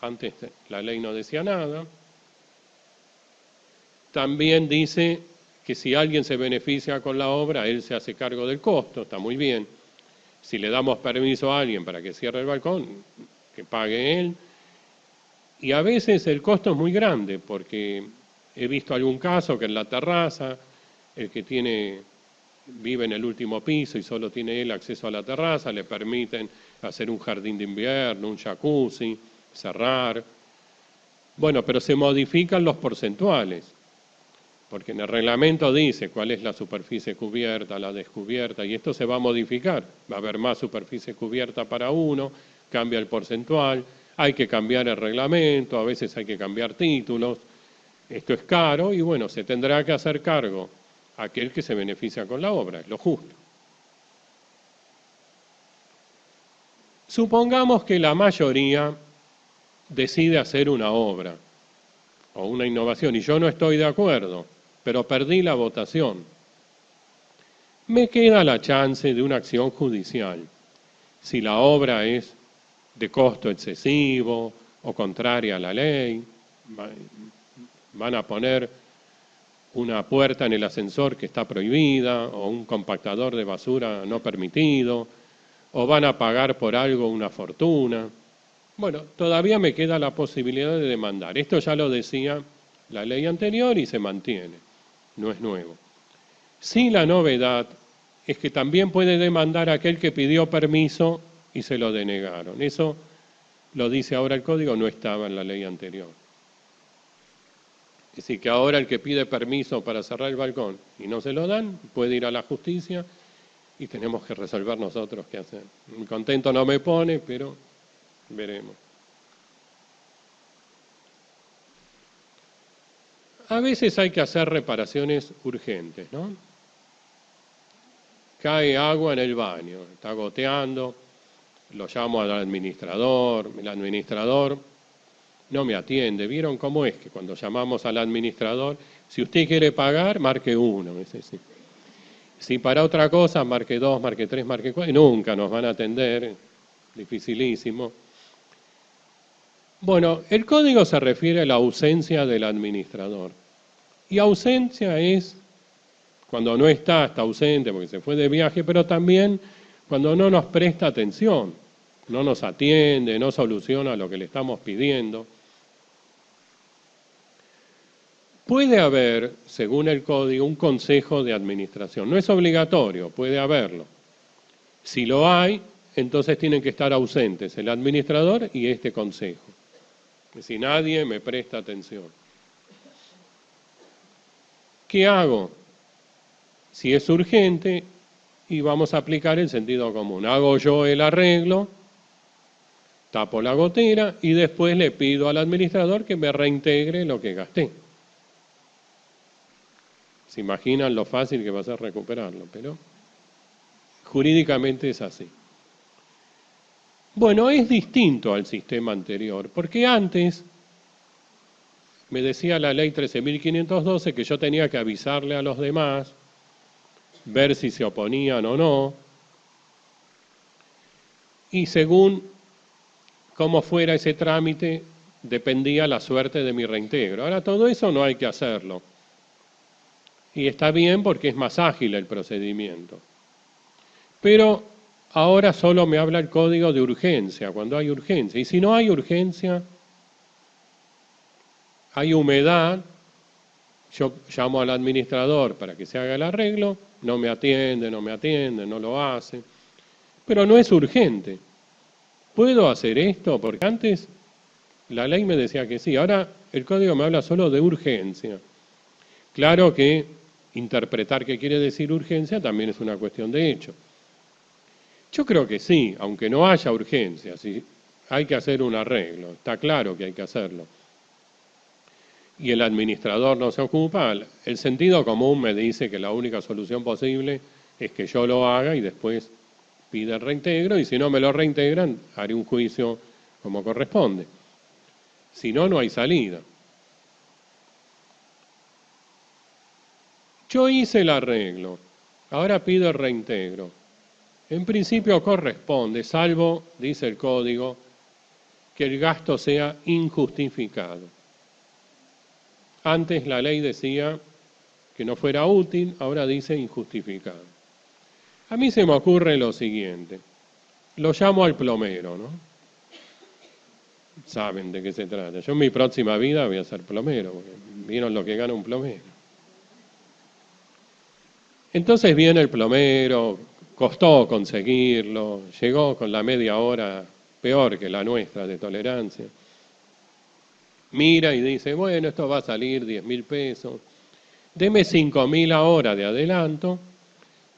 Antes la ley no decía nada. También dice que si alguien se beneficia con la obra, él se hace cargo del costo, está muy bien. Si le damos permiso a alguien para que cierre el balcón, que pague él. Y a veces el costo es muy grande, porque he visto algún caso que en la terraza, el que tiene vive en el último piso y solo tiene él acceso a la terraza, le permiten hacer un jardín de invierno, un jacuzzi, cerrar. Bueno, pero se modifican los porcentuales, porque en el reglamento dice cuál es la superficie cubierta, la descubierta, y esto se va a modificar. Va a haber más superficie cubierta para uno, cambia el porcentual, hay que cambiar el reglamento, a veces hay que cambiar títulos. Esto es caro y bueno, se tendrá que hacer cargo aquel que se beneficia con la obra, es lo justo. Supongamos que la mayoría decide hacer una obra o una innovación y yo no estoy de acuerdo, pero perdí la votación. Me queda la chance de una acción judicial. Si la obra es de costo excesivo o contraria a la ley, van a poner una puerta en el ascensor que está prohibida o un compactador de basura no permitido, o van a pagar por algo una fortuna. Bueno, todavía me queda la posibilidad de demandar. Esto ya lo decía la ley anterior y se mantiene, no es nuevo. Sí, la novedad es que también puede demandar a aquel que pidió permiso y se lo denegaron. Eso lo dice ahora el código, no estaba en la ley anterior. Es decir, que ahora el que pide permiso para cerrar el balcón y no se lo dan, puede ir a la justicia y tenemos que resolver nosotros qué hacer. Contento no me pone, pero veremos. A veces hay que hacer reparaciones urgentes, ¿no? Cae agua en el baño, está goteando, lo llamo al administrador, el administrador no me atiende. ¿Vieron cómo es que cuando llamamos al administrador, si usted quiere pagar, marque 1? Si para otra cosa, marque 2, marque 3, marque 4, y nunca nos van a atender, dificilísimo. Bueno, el código se refiere a la ausencia del administrador. Y ausencia es cuando no está ausente porque se fue de viaje, pero también cuando no nos presta atención, no nos atiende, no soluciona lo que le estamos pidiendo. Puede haber, según el código, un consejo de administración. No es obligatorio, puede haberlo. Si lo hay, entonces tienen que estar ausentes el administrador y este consejo. Si nadie me presta atención. ¿Qué hago? Si es urgente, y vamos a aplicar el sentido común. Hago yo el arreglo, tapo la gotera y después le pido al administrador que me reintegre lo que gasté. Se imaginan lo fácil que va a ser recuperarlo, pero jurídicamente es así. Bueno, es distinto al sistema anterior, porque antes me decía la ley 13.512 que yo tenía que avisarle a los demás, ver si se oponían o no, y según cómo fuera ese trámite, dependía la suerte de mi reintegro. Ahora todo eso no hay que hacerlo. Y está bien porque es más ágil el procedimiento. Pero ahora solo me habla el código de urgencia, cuando hay urgencia. Y si no hay urgencia, hay humedad, yo llamo al administrador para que se haga el arreglo, no me atiende, no lo hace. Pero no es urgente. ¿Puedo hacer esto? Porque antes la ley me decía que sí, ahora el código me habla solo de urgencia. Claro que interpretar qué quiere decir urgencia también es una cuestión de hecho. Yo creo que sí, aunque no haya urgencia, sí, hay que hacer un arreglo, está claro que hay que hacerlo. Y el administrador no se ocupa, el sentido común me dice que la única solución posible es que yo lo haga y después pida el reintegro, y si no me lo reintegran, haré un juicio como corresponde. Si no, no hay salida. Yo hice el arreglo, ahora pido el reintegro. En principio corresponde, salvo, dice el código, que el gasto sea injustificado. Antes la ley decía que no fuera útil, ahora dice injustificado. A mí se me ocurre lo siguiente, lo llamo al plomero, ¿no? Saben de qué se trata. Yo en mi próxima vida voy a ser plomero, porque vieron lo que gana un plomero. Entonces viene el plomero, costó conseguirlo, llegó con la media hora peor que la nuestra de tolerancia. Mira y dice, bueno, esto va a salir 10.000 pesos. Deme 5.000 ahora de adelanto,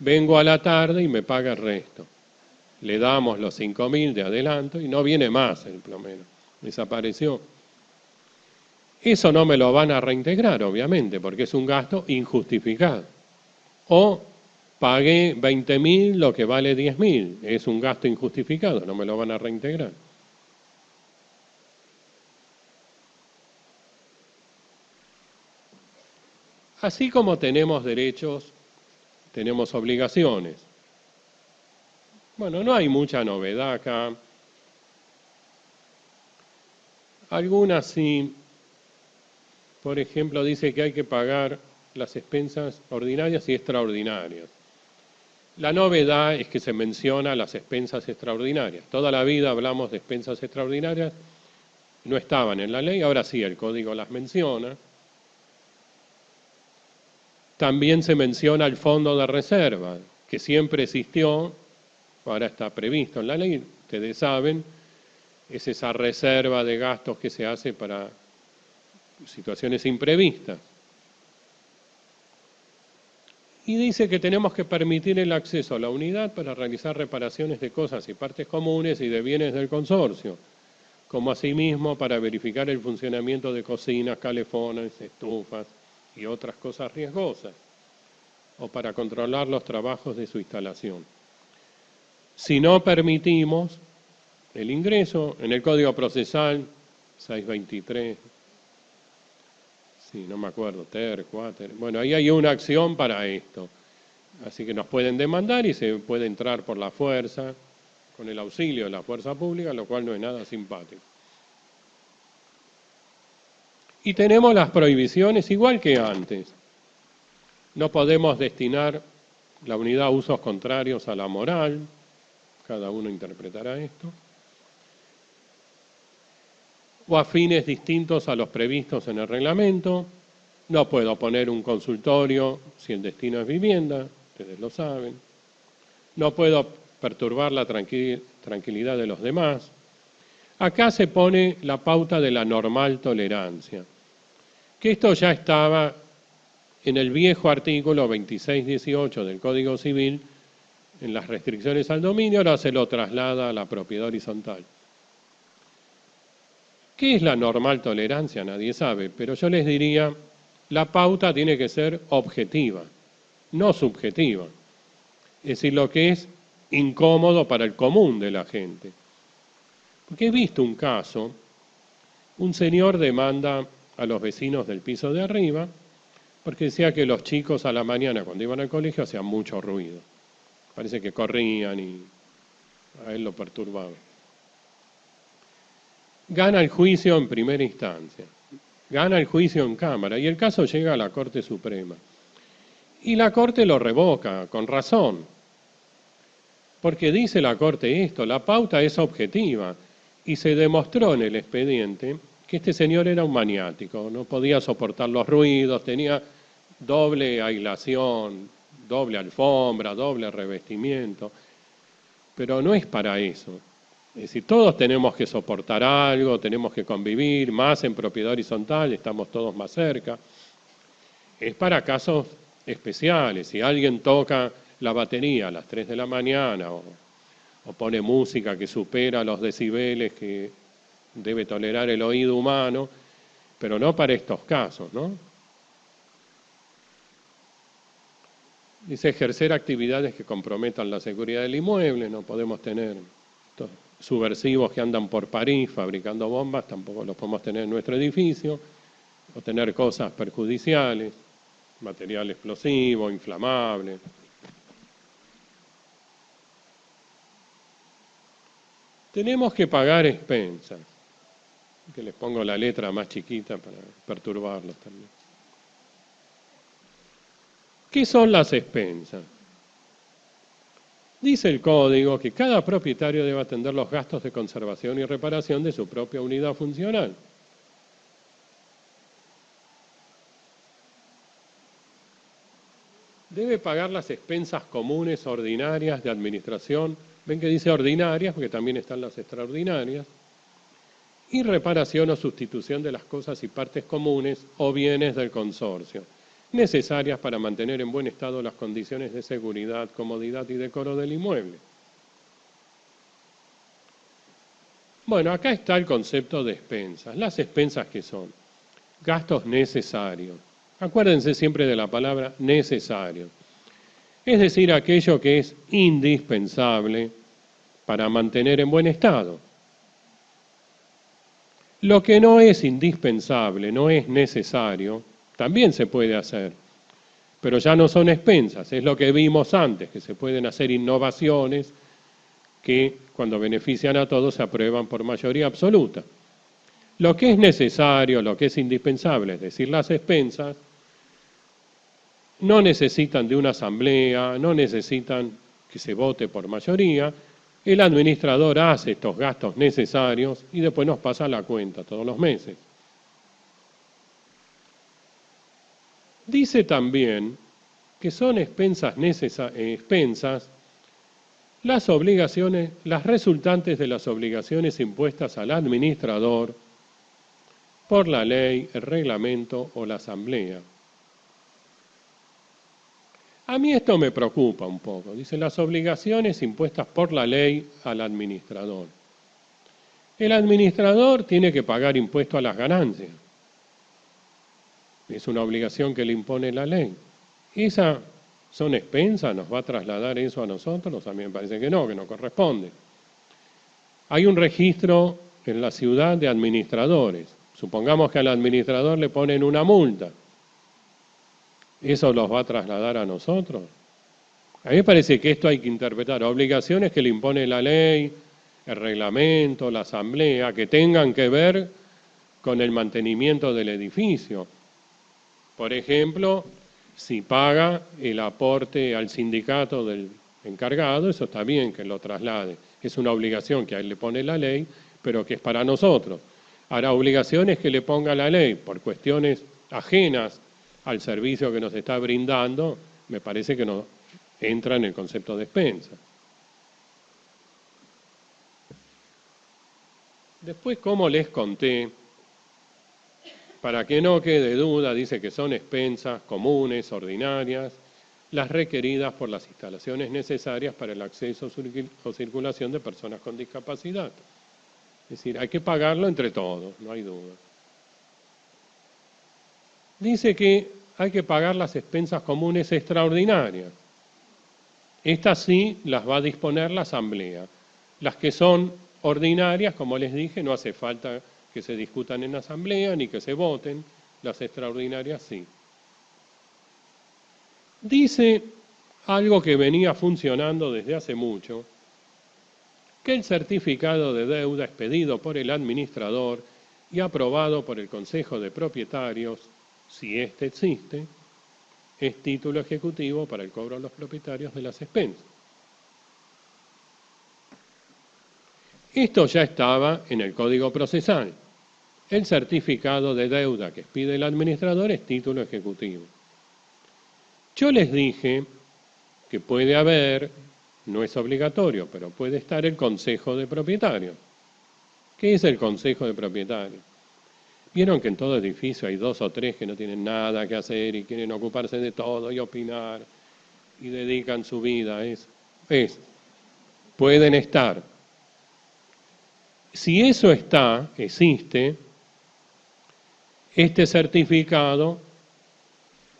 vengo a la tarde y me paga el resto. Le damos los 5.000 de adelanto y no viene más el plomero. Desapareció. Eso no me lo van a reintegrar, obviamente, porque es un gasto injustificado. O pagué 20.000 lo que vale 10.000. Es un gasto injustificado, no me lo van a reintegrar. Así como tenemos derechos, tenemos obligaciones. Bueno, no hay mucha novedad acá. Algunas sí. Por ejemplo, dice que hay que pagar las expensas ordinarias y extraordinarias. La novedad es que se menciona las expensas extraordinarias. Toda la vida hablamos de expensas extraordinarias, no estaban en la ley, ahora sí el código las menciona. También se menciona el fondo de reserva, que siempre existió, ahora está previsto en la ley, ustedes saben, es esa reserva de gastos que se hace para situaciones imprevistas. Y dice que tenemos que permitir el acceso a la unidad para realizar reparaciones de cosas y partes comunes y de bienes del consorcio, como asimismo para verificar el funcionamiento de cocinas, calefones, estufas y otras cosas riesgosas, o para controlar los trabajos de su instalación. Si no permitimos el ingreso, en el Código Procesal 623, sí, no me acuerdo, bueno, ahí hay una acción para esto. Así que nos pueden demandar y se puede entrar por la fuerza, con el auxilio de la fuerza pública, lo cual no es nada simpático. Y tenemos las prohibiciones igual que antes. No podemos destinar la unidad a usos contrarios a la moral, cada uno interpretará esto, o a fines distintos a los previstos en el reglamento. No puedo poner un consultorio si el destino es vivienda, ustedes lo saben. No puedo perturbar la tranquilidad de los demás. Acá se pone la pauta de la normal tolerancia, que esto ya estaba en el viejo artículo 2618 del Código Civil, en las restricciones al dominio, ahora se lo traslada a la propiedad horizontal. ¿Qué es la normal tolerancia? Nadie sabe, pero yo les diría, la pauta tiene que ser objetiva, no subjetiva. Es decir, lo que es incómodo para el común de la gente. Porque he visto un caso, un señor demanda a los vecinos del piso de arriba, porque decía que los chicos a la mañana cuando iban al colegio hacían mucho ruido. Parece que corrían y a él lo perturbaba. Gana el juicio en primera instancia, gana el juicio en Cámara y el caso llega a la Corte Suprema. Y la Corte lo revoca, con razón, porque dice la Corte esto, la pauta es objetiva y se demostró en el expediente que este señor era un maniático, no podía soportar los ruidos, tenía doble aislación, doble alfombra, doble revestimiento, pero no es para eso. Es decir, todos tenemos que soportar algo, tenemos que convivir, más en propiedad horizontal, estamos todos más cerca. Es para casos especiales, si alguien toca la batería a las 3 de la mañana o pone música que supera los decibeles que debe tolerar el oído humano, pero no para estos casos, ¿no? Dice ejercer actividades que comprometan la seguridad del inmueble, no podemos tener subversivos que andan por París fabricando bombas, tampoco los podemos tener en nuestro edificio, o tener cosas perjudiciales, material explosivo, inflamable. Tenemos que pagar expensas, que les pongo la letra más chiquita para perturbarlos también. ¿Qué son las expensas? Dice el Código que cada propietario debe atender los gastos de conservación y reparación de su propia unidad funcional. debe pagar las expensas comunes ordinarias de administración, ven que dice ordinarias porque también están las extraordinarias, y reparación o sustitución de las cosas y partes comunes o bienes del consorcio, necesarias para mantener en buen estado las condiciones de seguridad, comodidad y decoro del inmueble. Bueno, acá está el concepto de expensas. Las expensas, ¿qué son? Gastos necesarios. Acuérdense siempre de la palabra necesario. Es decir, aquello que es indispensable para mantener en buen estado. Lo que no es indispensable, no es necesario, también se puede hacer, pero ya no son expensas, es lo que vimos antes, que se pueden hacer innovaciones que cuando benefician a todos se aprueban por mayoría absoluta. Lo que es necesario, lo que es indispensable, es decir, las expensas, no necesitan de una asamblea, no necesitan que se vote por mayoría. El administrador hace estos gastos necesarios y después nos pasa la cuenta todos los meses. Dice también que son expensas las obligaciones, las resultantes de las obligaciones impuestas al administrador por la ley, el reglamento o la asamblea. A mí esto me preocupa un poco. Dice, las obligaciones impuestas por la ley al administrador. El administrador tiene que pagar impuesto a las ganancias. Es una obligación que le impone la ley. ¿Esa son expensas? ¿Nos va a trasladar eso a nosotros? A mí me parece que no corresponde. Hay un registro en la ciudad de administradores. Supongamos que al administrador le ponen una multa. ¿Eso los va a trasladar a nosotros? A mí me parece que esto hay que interpretar. Obligaciones que le impone la ley, el reglamento, la asamblea, que tengan que ver con el mantenimiento del edificio. Por ejemplo, si paga el aporte al sindicato del encargado, eso está bien que lo traslade. Es una obligación que a él le pone la ley, pero que es para nosotros. Ahora, obligaciones que le ponga la ley por cuestiones ajenas al servicio que nos está brindando, me parece que no entra en el concepto de expensa. Después, como les conté, para que no quede duda, dice que son expensas comunes, ordinarias, las requeridas por las instalaciones necesarias para el acceso o circulación de personas con discapacidad. Es decir, hay que pagarlo entre todos, no hay duda. Dice que hay que pagar las expensas comunes extraordinarias. Estas sí las va a disponer la asamblea. Las que son ordinarias, como les dije, no hace falta que se discutan en asamblea ni que se voten. Las extraordinarias sí. Dice algo que venía funcionando desde hace mucho, que el certificado de deuda expedido por el administrador y aprobado por el Consejo de Propietarios, si éste existe, es título ejecutivo para el cobro a los propietarios de las expensas. Esto ya estaba en el Código Procesal. El certificado de deuda que expide el administrador es título ejecutivo. Yo les dije que puede haber, no es obligatorio, pero puede estar el Consejo de Propietarios. ¿Qué es el Consejo de Propietarios? Vieron que en todo edificio hay 2 o 3 que no tienen nada que hacer y quieren ocuparse de todo y opinar y dedican su vida a eso. Pueden estar. Si eso existe, este certificado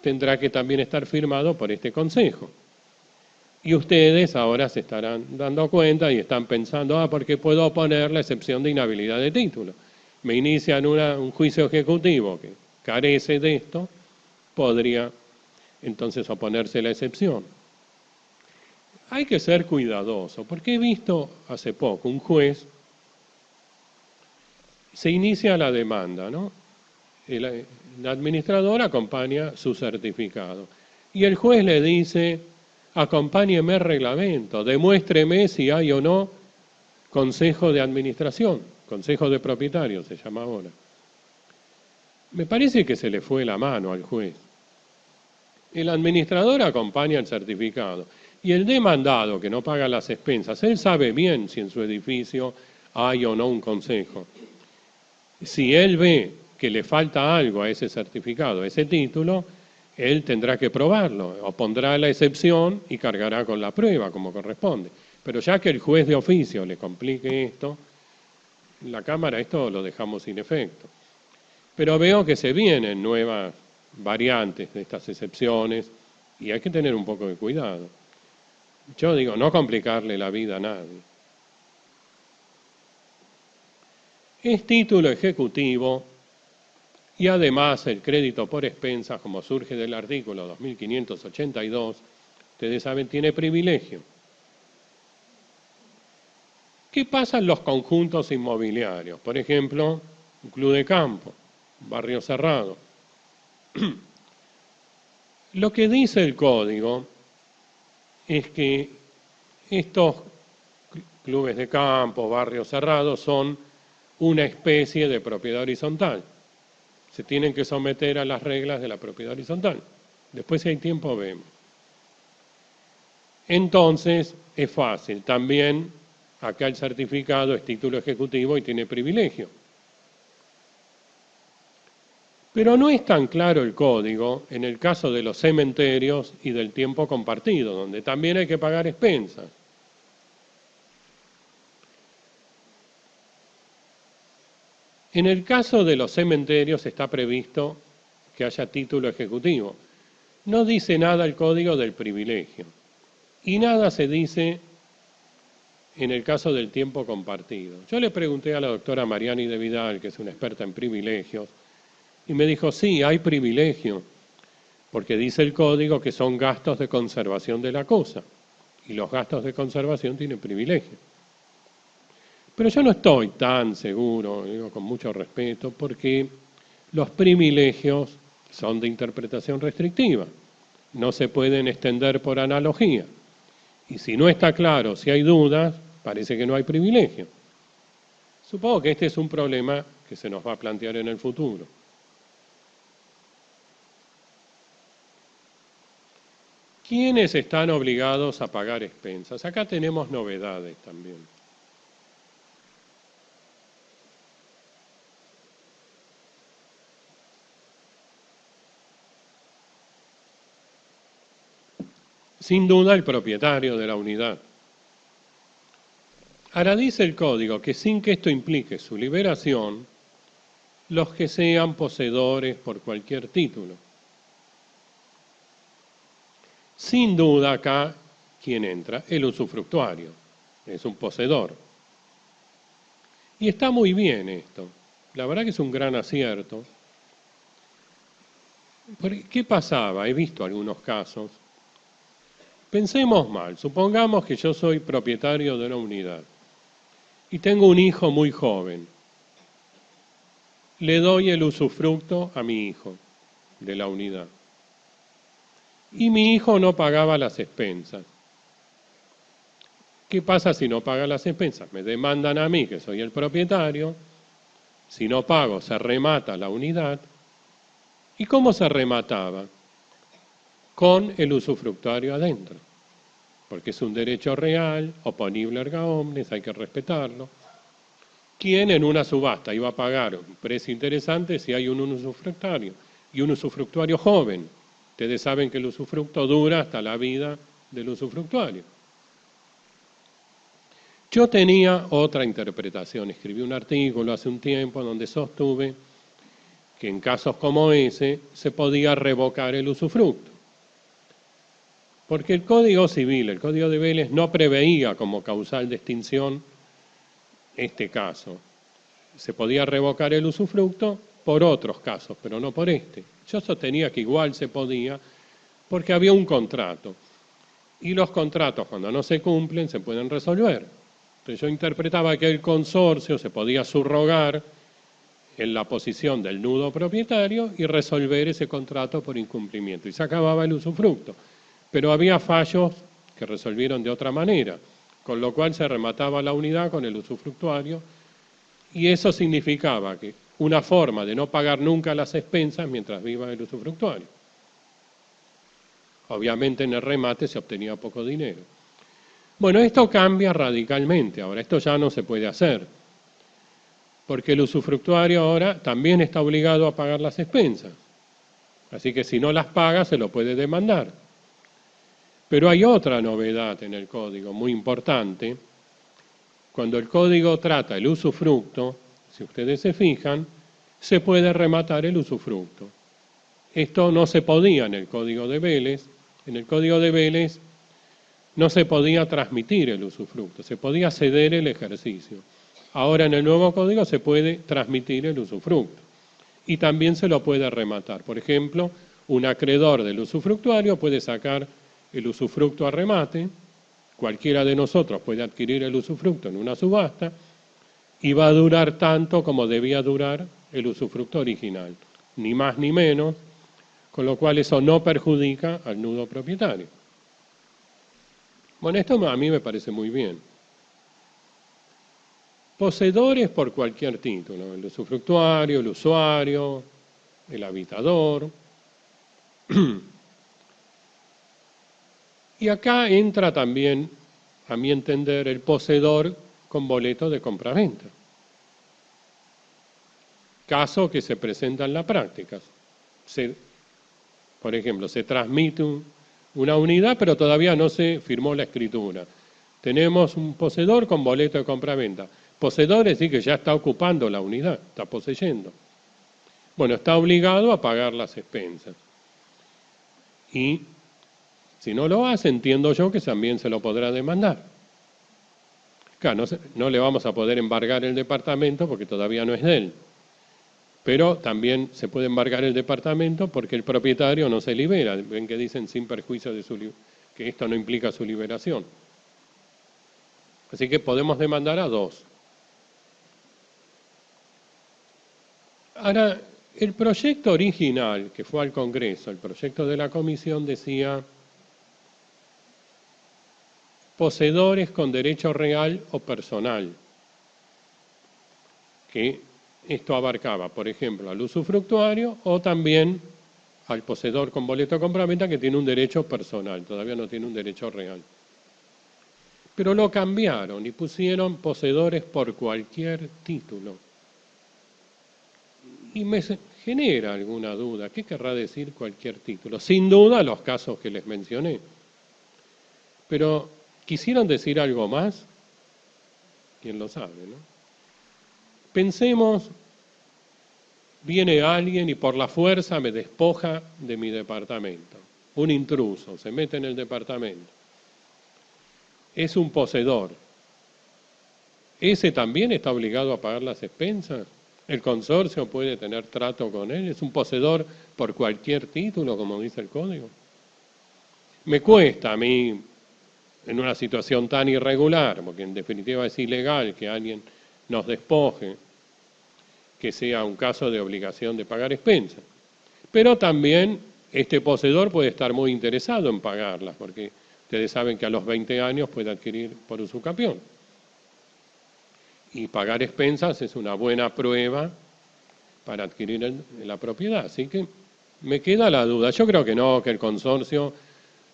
tendrá que también estar firmado por este consejo. Y ustedes ahora se estarán dando cuenta y están pensando, ¿por qué puedo oponer la excepción de inhabilidad de título? Me inician un juicio ejecutivo que carece de esto, podría entonces oponerse la excepción. Hay que ser cuidadoso, porque he visto hace poco un juez, se inicia la demanda, ¿no? El administrador acompaña su certificado y el juez le dice, acompáñeme el reglamento, demuéstreme si hay o no consejo de administración, consejo de propietarios se llama ahora. Me parece que se le fue la mano al juez. El administrador acompaña el certificado. Y el demandado que no paga las expensas, él sabe bien si en su edificio hay o no un consejo. Si él ve que le falta algo a ese certificado, a ese título, él tendrá que probarlo, o pondrá la excepción y cargará con la prueba como corresponde. Pero ya que el juez de oficio le complique esto, en la Cámara esto lo dejamos sin efecto. Pero veo que se vienen nuevas variantes de estas excepciones y hay que tener un poco de cuidado. Yo digo, no complicarle la vida a nadie. Es título ejecutivo y además el crédito por expensas, como surge del artículo 2582, ustedes saben, tiene privilegio. ¿Qué pasa en los conjuntos inmobiliarios? Por ejemplo, un club de campo, un barrio cerrado. Lo que dice el código es que estos clubes de campo, barrios cerrados, son una especie de propiedad horizontal. Se tienen que someter a las reglas de la propiedad horizontal. Después, si hay tiempo, vemos. Entonces, es fácil. También, acá el certificado es título ejecutivo y tiene privilegio. Pero no es tan claro el código en el caso de los cementerios y del tiempo compartido, donde también hay que pagar expensas. En el caso de los cementerios está previsto que haya título ejecutivo. No dice nada el código del privilegio. Y nada se dice en el caso del tiempo compartido. Yo le pregunté a la doctora Mariani de Vidal, que es una experta en privilegios, y me dijo, sí, hay privilegio, porque dice el código que son gastos de conservación de la cosa, y los gastos de conservación tienen privilegio. Pero yo no estoy tan seguro, digo con mucho respeto, porque los privilegios son de interpretación restrictiva, no se pueden extender por analogía. Y si no está claro, si hay dudas, parece que no hay privilegio. Supongo que este es un problema que se nos va a plantear en el futuro. ¿Quiénes están obligados a pagar expensas? Acá tenemos novedades también. Sin duda el propietario de la unidad. Ahora dice el código que sin que esto implique su liberación, los que sean poseedores por cualquier título. Sin duda acá, ¿quién entra? El usufructuario, es un poseedor. Y está muy bien esto, la verdad que es un gran acierto. ¿Qué pasaba? He visto algunos casos. Pensemos mal, supongamos que yo soy propietario de una unidad y tengo un hijo muy joven. Le doy el usufructo a mi hijo de la unidad. Y mi hijo no pagaba las expensas. ¿Qué pasa si no paga las expensas? Me demandan a mí, que soy el propietario. Si no pago, se remata la unidad. ¿Y cómo se remataba? Con el usufructuario adentro. Porque es un derecho real, oponible erga omnes, hay que respetarlo. ¿Quién en una subasta iba a pagar un precio interesante si hay un usufructuario? Y un usufructuario joven. Ustedes saben que el usufructo dura hasta la vida del usufructuario. Yo tenía otra interpretación, escribí un artículo hace un tiempo donde sostuve que en casos como ese se podía revocar el usufructo. Porque el Código Civil, el Código de Vélez, no preveía como causal de extinción este caso. Se podía revocar el usufructo por otros casos, pero no por este. Yo sostenía que igual se podía porque había un contrato. Y los contratos, cuando no se cumplen, se pueden resolver. Entonces yo interpretaba que el consorcio se podía subrogar en la posición del nudo propietario y resolver ese contrato por incumplimiento. Y se acababa el usufructo. Pero había fallos que resolvieron de otra manera, con lo cual se remataba la unidad con el usufructuario, y eso significaba que una forma de no pagar nunca las expensas mientras viva el usufructuario. Obviamente en el remate se obtenía poco dinero. Bueno, esto cambia radicalmente ahora, esto ya no se puede hacer, porque el usufructuario ahora también está obligado a pagar las expensas. Así que si no las paga, se lo puede demandar. Pero hay otra novedad en el código, muy importante. Cuando el código trata el usufructo, si ustedes se fijan, se puede rematar el usufructo. Esto no se podía en el código de Vélez. En el código de Vélez no se podía transmitir el usufructo, se podía ceder el ejercicio. Ahora en el nuevo código se puede transmitir el usufructo y también se lo puede rematar. Por ejemplo, un acreedor del usufructuario puede sacar el usufructo a remate, cualquiera de nosotros puede adquirir el usufructo en una subasta y va a durar tanto como debía durar el usufructo original, ni más ni menos, con lo cual eso no perjudica al nudo propietario. Bueno, esto a mí me parece muy bien. Poseedores por cualquier título, el usufructuario, el usuario, el habitador. Y acá entra también, a mi entender, el poseedor con boleto de compraventa. Caso que se presenta en la práctica. Por ejemplo, se transmite una unidad, pero todavía no se firmó la escritura. Tenemos un poseedor con boleto de compraventa. Poseedor es decir que ya está ocupando la unidad, está poseyendo. Bueno, está obligado a pagar las expensas. Y si no lo hace, entiendo yo que también se lo podrá demandar. Claro, no le vamos a poder embargar el departamento porque todavía no es de él. Pero también se puede embargar el departamento porque el propietario no se libera. Ven que dicen sin perjuicio de que esto no implica su liberación. Así que podemos demandar a dos. Ahora, el proyecto original que fue al Congreso, el proyecto de la Comisión decía poseedores con derecho real o personal, que esto abarcaba, por ejemplo, al usufructuario o también al poseedor con boleto de compraventa que tiene un derecho personal, todavía no tiene un derecho real. Pero lo cambiaron y pusieron poseedores por cualquier título. Y me genera alguna duda, ¿qué querrá decir cualquier título? Sin duda los casos que les mencioné. Pero, ¿quisieron decir algo más? ¿Quién lo sabe, no? Pensemos, viene alguien y por la fuerza me despoja de mi departamento. Un intruso, se mete en el departamento. Es un poseedor. ¿Ese también está obligado a pagar las expensas? ¿El consorcio puede tener trato con él? ¿Es un poseedor por cualquier título, como dice el código? Me cuesta a mí, en una situación tan irregular, porque en definitiva es ilegal que alguien nos despoje, que sea un caso de obligación de pagar expensas. Pero también este poseedor puede estar muy interesado en pagarlas, porque ustedes saben que a los 20 años puede adquirir por usucapión. Y pagar expensas es una buena prueba para adquirir la propiedad. Así que me queda la duda. Yo creo que no, que el consorcio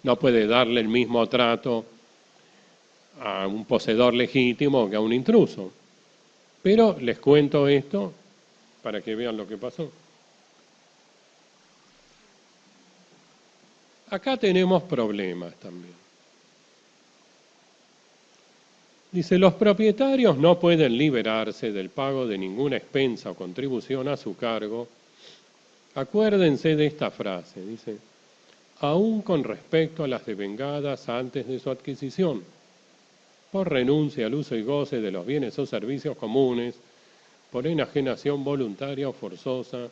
no puede darle el mismo trato a un poseedor legítimo que a un intruso. Pero les cuento esto para que vean lo que pasó. Acá tenemos problemas también. Dice, los propietarios no pueden liberarse del pago de ninguna expensa o contribución a su cargo. Acuérdense de esta frase, dice, aún con respecto a las devengadas antes de su adquisición, por renuncia al uso y goce de los bienes o servicios comunes, por enajenación voluntaria o forzosa,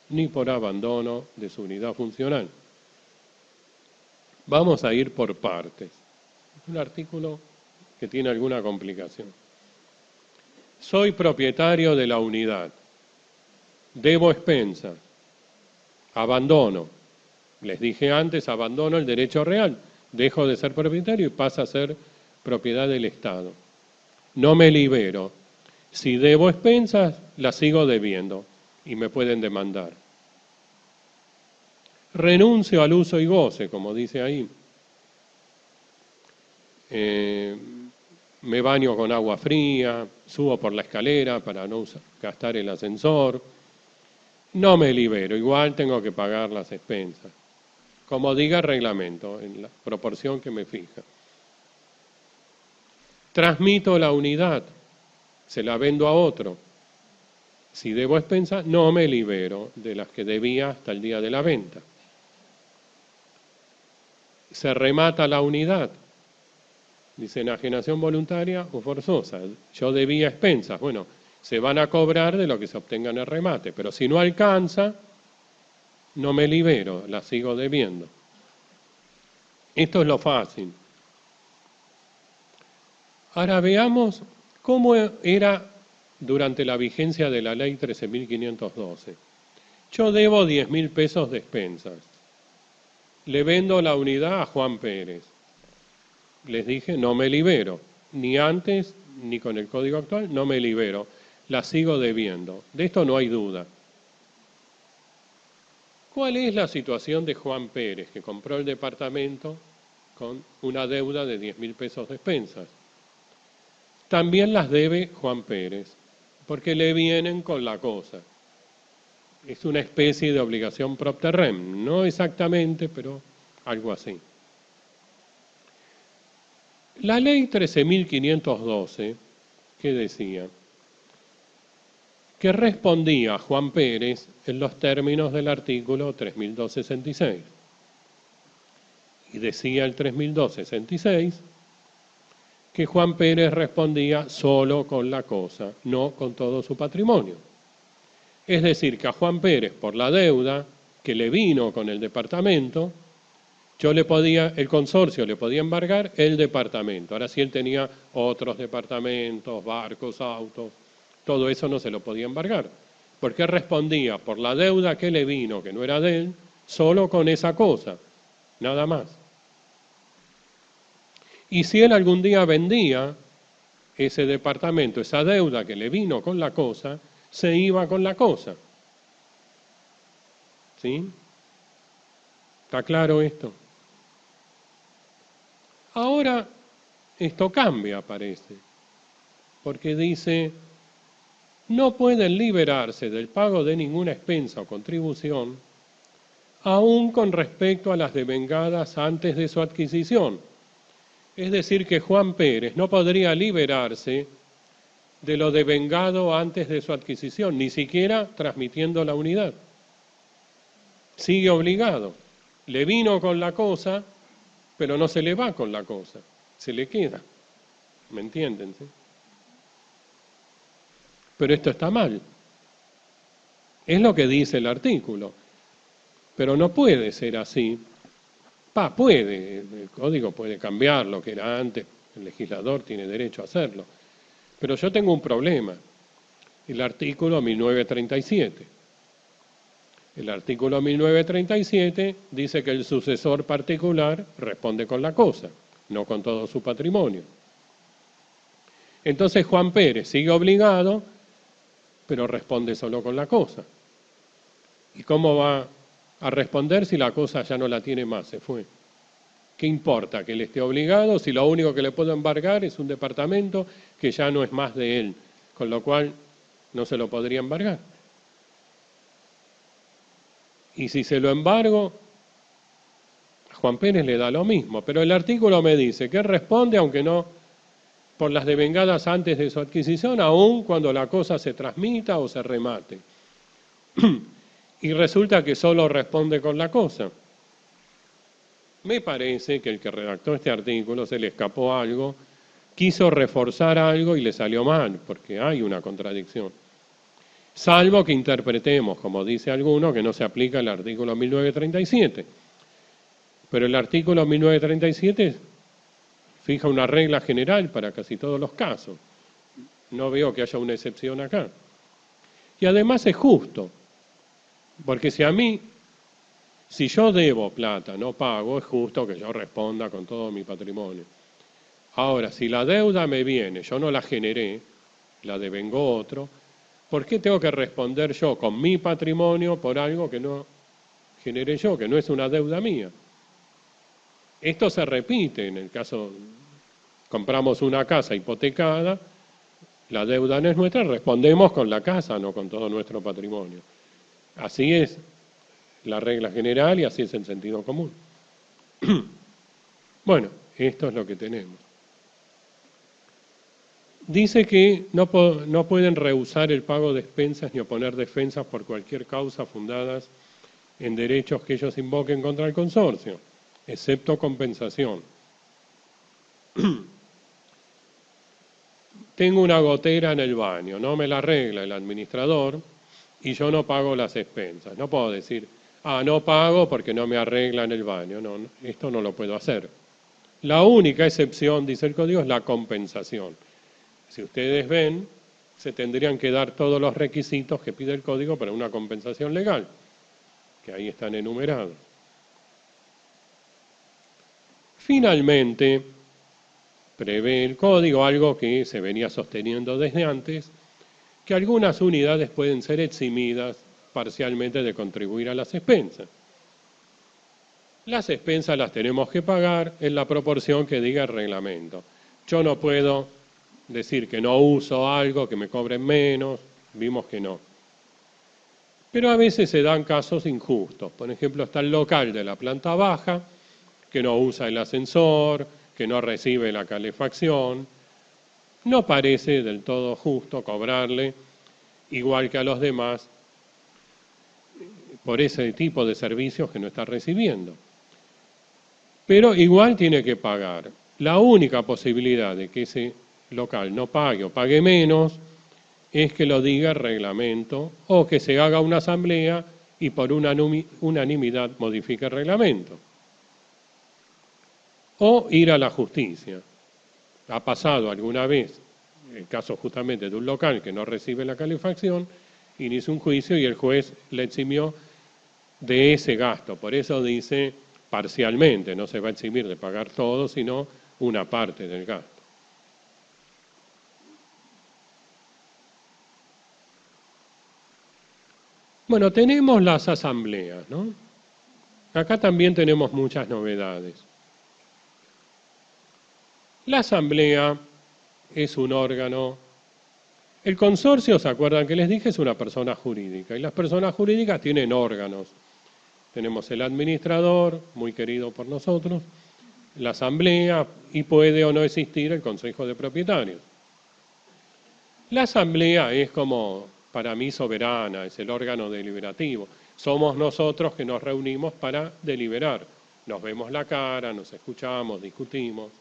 ni por abandono de su unidad funcional. Vamos a ir por partes. Es un artículo que tiene alguna complicación. Soy propietario de la unidad, debo expensas, abandono. Les dije antes, abandono el derecho real, dejo de ser propietario y pasa a ser propiedad del Estado. No me libero. Si debo expensas, las sigo debiendo y me pueden demandar. renuncio al uso y goce, como dice ahí. Me baño con agua fría, subo por la escalera para no gastar el ascensor. No me libero, igual tengo que pagar las expensas. Como diga el reglamento, en la proporción que me fija. Transmito la unidad, se la vendo a otro. Si debo expensas, no me libero de las que debía hasta el día de la venta. Se remata la unidad. Dice enajenación voluntaria o forzosa. Yo debía expensas. Bueno, se van a cobrar de lo que se obtenga en el remate, pero si no alcanza, no me libero, la sigo debiendo. Esto es lo fácil. Ahora veamos cómo era durante la vigencia de la ley 13.512. Yo debo 10.000 pesos de expensas. Le vendo la unidad a Juan Pérez. Les dije, no me libero. Ni antes, ni con el código actual, no me libero. La sigo debiendo. De esto no hay duda. ¿Cuál es la situación de Juan Pérez, que compró el departamento con una deuda de 10.000 pesos de expensas? También las debe Juan Pérez, porque le vienen con la cosa. Es una especie de obligación propter rem, no exactamente, pero algo así. La ley 13.512, ¿qué decía? Que respondía a Juan Pérez en los términos del artículo 3.266. Y decía el 3.266 que Juan Pérez respondía solo con la cosa, no con todo su patrimonio. Es decir, que a Juan Pérez, por la deuda que le vino con el departamento, el consorcio le podía embargar el departamento. Ahora, si él tenía otros departamentos, barcos, autos, todo eso no se lo podía embargar, porque respondía por la deuda que le vino, que no era de él, solo con esa cosa, nada más. Y si él algún día vendía ese departamento, esa deuda que le vino con la cosa, se iba con la cosa. ¿Sí? ¿Está claro esto? Ahora esto cambia, parece, porque dice, no pueden liberarse del pago de ninguna expensa o contribución, aún con respecto a las devengadas antes de su adquisición. Es decir, que Juan Pérez no podría liberarse de lo devengado antes de su adquisición, ni siquiera transmitiendo la unidad. Sigue obligado. Le vino con la cosa, pero no se le va con la cosa, se le queda. ¿Me entienden? ¿Sí? Pero esto está mal. Es lo que dice el artículo. Pero no puede ser así. Puede, el código puede cambiar lo que era antes, el legislador tiene derecho a hacerlo. Pero yo tengo un problema. El artículo 1937. El artículo 1937 dice que el sucesor particular responde con la cosa, no con todo su patrimonio. Entonces Juan Pérez sigue obligado, pero responde solo con la cosa. ¿Y cómo va a responder si la cosa ya no la tiene más, se fue? ¿Qué importa que él esté obligado si lo único que le puedo embargar es un departamento que ya no es más de él, con lo cual no se lo podría embargar? Y si se lo embargo, a Juan Pérez le da lo mismo, pero el artículo me dice que responde, aunque no por las devengadas antes de su adquisición, aun cuando la cosa se transmita o se remate. Y resulta que solo responde con la cosa. Me parece que el que redactó este artículo se le escapó algo, quiso reforzar algo y le salió mal, porque hay una contradicción. Salvo que interpretemos, como dice alguno, que no se aplica el artículo 1937. Pero el artículo 1937 fija una regla general para casi todos los casos. No veo que haya una excepción acá. Y además es justo, porque si yo debo plata, no pago, es justo que yo responda con todo mi patrimonio. Ahora, si la deuda me viene, yo no la generé, la devengó otro, ¿por qué tengo que responder yo con mi patrimonio por algo que no generé yo, que no es una deuda mía. Esto se repite en el caso, compramos una casa hipotecada, la deuda no es nuestra, respondemos con la casa, no con todo nuestro patrimonio. Así es la regla general y así es el sentido común. Bueno, esto es lo que tenemos. Dice que no pueden rehusar el pago de expensas ni oponer defensas por cualquier causa fundadas en derechos que ellos invoquen contra el consorcio, excepto compensación. Tengo una gotera en el baño, no me la arregla el administrador y yo no pago las expensas. No puedo decir, no pago porque no me arregla en el baño. No, esto no lo puedo hacer. La única excepción, dice el código, es la compensación. Si ustedes ven, se tendrían que dar todos los requisitos que pide el código para una compensación legal, que ahí están enumerados. Finalmente, prevé el código algo que se venía sosteniendo desde antes, que algunas unidades pueden ser eximidas parcialmente de contribuir a las expensas. Las expensas las tenemos que pagar en la proporción que diga el reglamento. Yo no puedo decir que no uso algo, que me cobren menos, vimos que no. Pero a veces se dan casos injustos. Por ejemplo, está el local de la planta baja, que no usa el ascensor, que no recibe la calefacción. No parece del todo justo cobrarle, igual que a los demás, por ese tipo de servicios que no está recibiendo. Pero igual tiene que pagar. La única posibilidad de que ese local no pague o pague menos es que lo diga el reglamento o que se haga una asamblea y por unanimidad modifique el reglamento. O ir a la justicia. Ha pasado alguna vez el caso justamente de un local que no recibe la calefacción, inició un juicio y el juez le eximió de ese gasto. Por eso dice parcialmente, no se va a eximir de pagar todo, sino una parte del gasto. Bueno, tenemos las asambleas, ¿no? Acá también tenemos muchas novedades. La asamblea es un órgano. El consorcio, ¿se acuerdan que les dije? Es una persona jurídica y las personas jurídicas tienen órganos. Tenemos el administrador, muy querido por nosotros, la asamblea y puede o no existir el consejo de propietarios. La asamblea es como, para mí, soberana, es el órgano deliberativo. Somos nosotros que nos reunimos para deliberar. Nos vemos la cara, nos escuchamos, discutimos.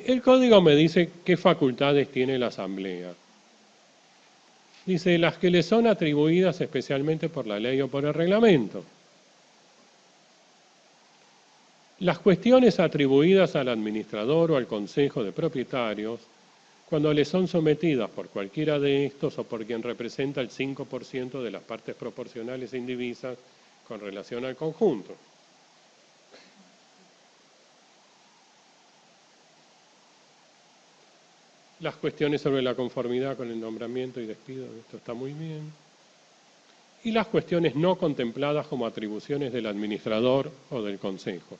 El código me dice qué facultades tiene la asamblea. Dice, las que le son atribuidas especialmente por la ley o por el reglamento. Las cuestiones atribuidas al administrador o al consejo de propietarios, cuando le son sometidas por cualquiera de estos o por quien representa el 5% de las partes proporcionales e indivisas con relación al conjunto. Las cuestiones sobre la conformidad con el nombramiento y despido, esto está muy bien. Y las cuestiones no contempladas como atribuciones del administrador o del consejo.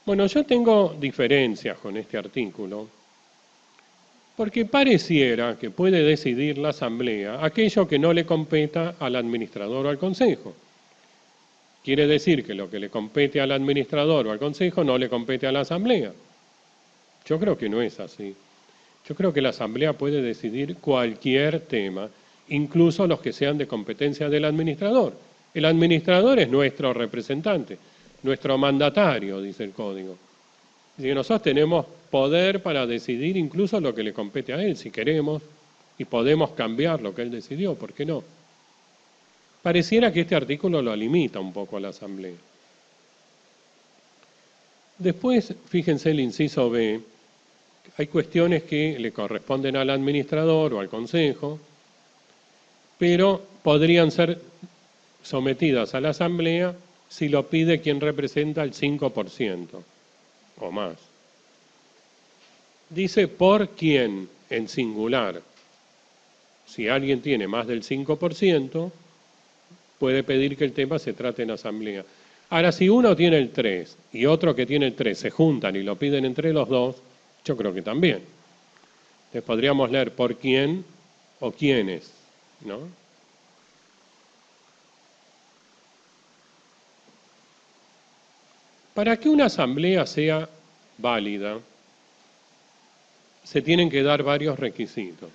Bueno, yo tengo diferencias con este artículo, porque pareciera que puede decidir la asamblea aquello que no le competa al administrador o al consejo. Quiere decir que lo que le compete al administrador o al consejo no le compete a la asamblea. Yo creo que no es así. Yo creo que la asamblea puede decidir cualquier tema, incluso los que sean de competencia del administrador. El administrador es nuestro representante, nuestro mandatario, dice el código. Así que nosotros tenemos poder para decidir incluso lo que le compete a él, si queremos, y podemos cambiar lo que él decidió, ¿por qué no? Pareciera que este artículo lo limita un poco a la asamblea. Después, fíjense el inciso B, hay cuestiones que le corresponden al administrador o al consejo, pero podrían ser sometidas a la asamblea si lo pide quien representa el 5% o más. Dice por quién en singular. Si alguien tiene más del 5%, puede pedir que el tema se trate en asamblea. Ahora, si uno tiene el 3 y otro que tiene el 3 se juntan y lo piden entre los dos, yo creo que también. Les podríamos leer por quién o quiénes, ¿no? Para que una asamblea sea válida, se tienen que dar varios requisitos.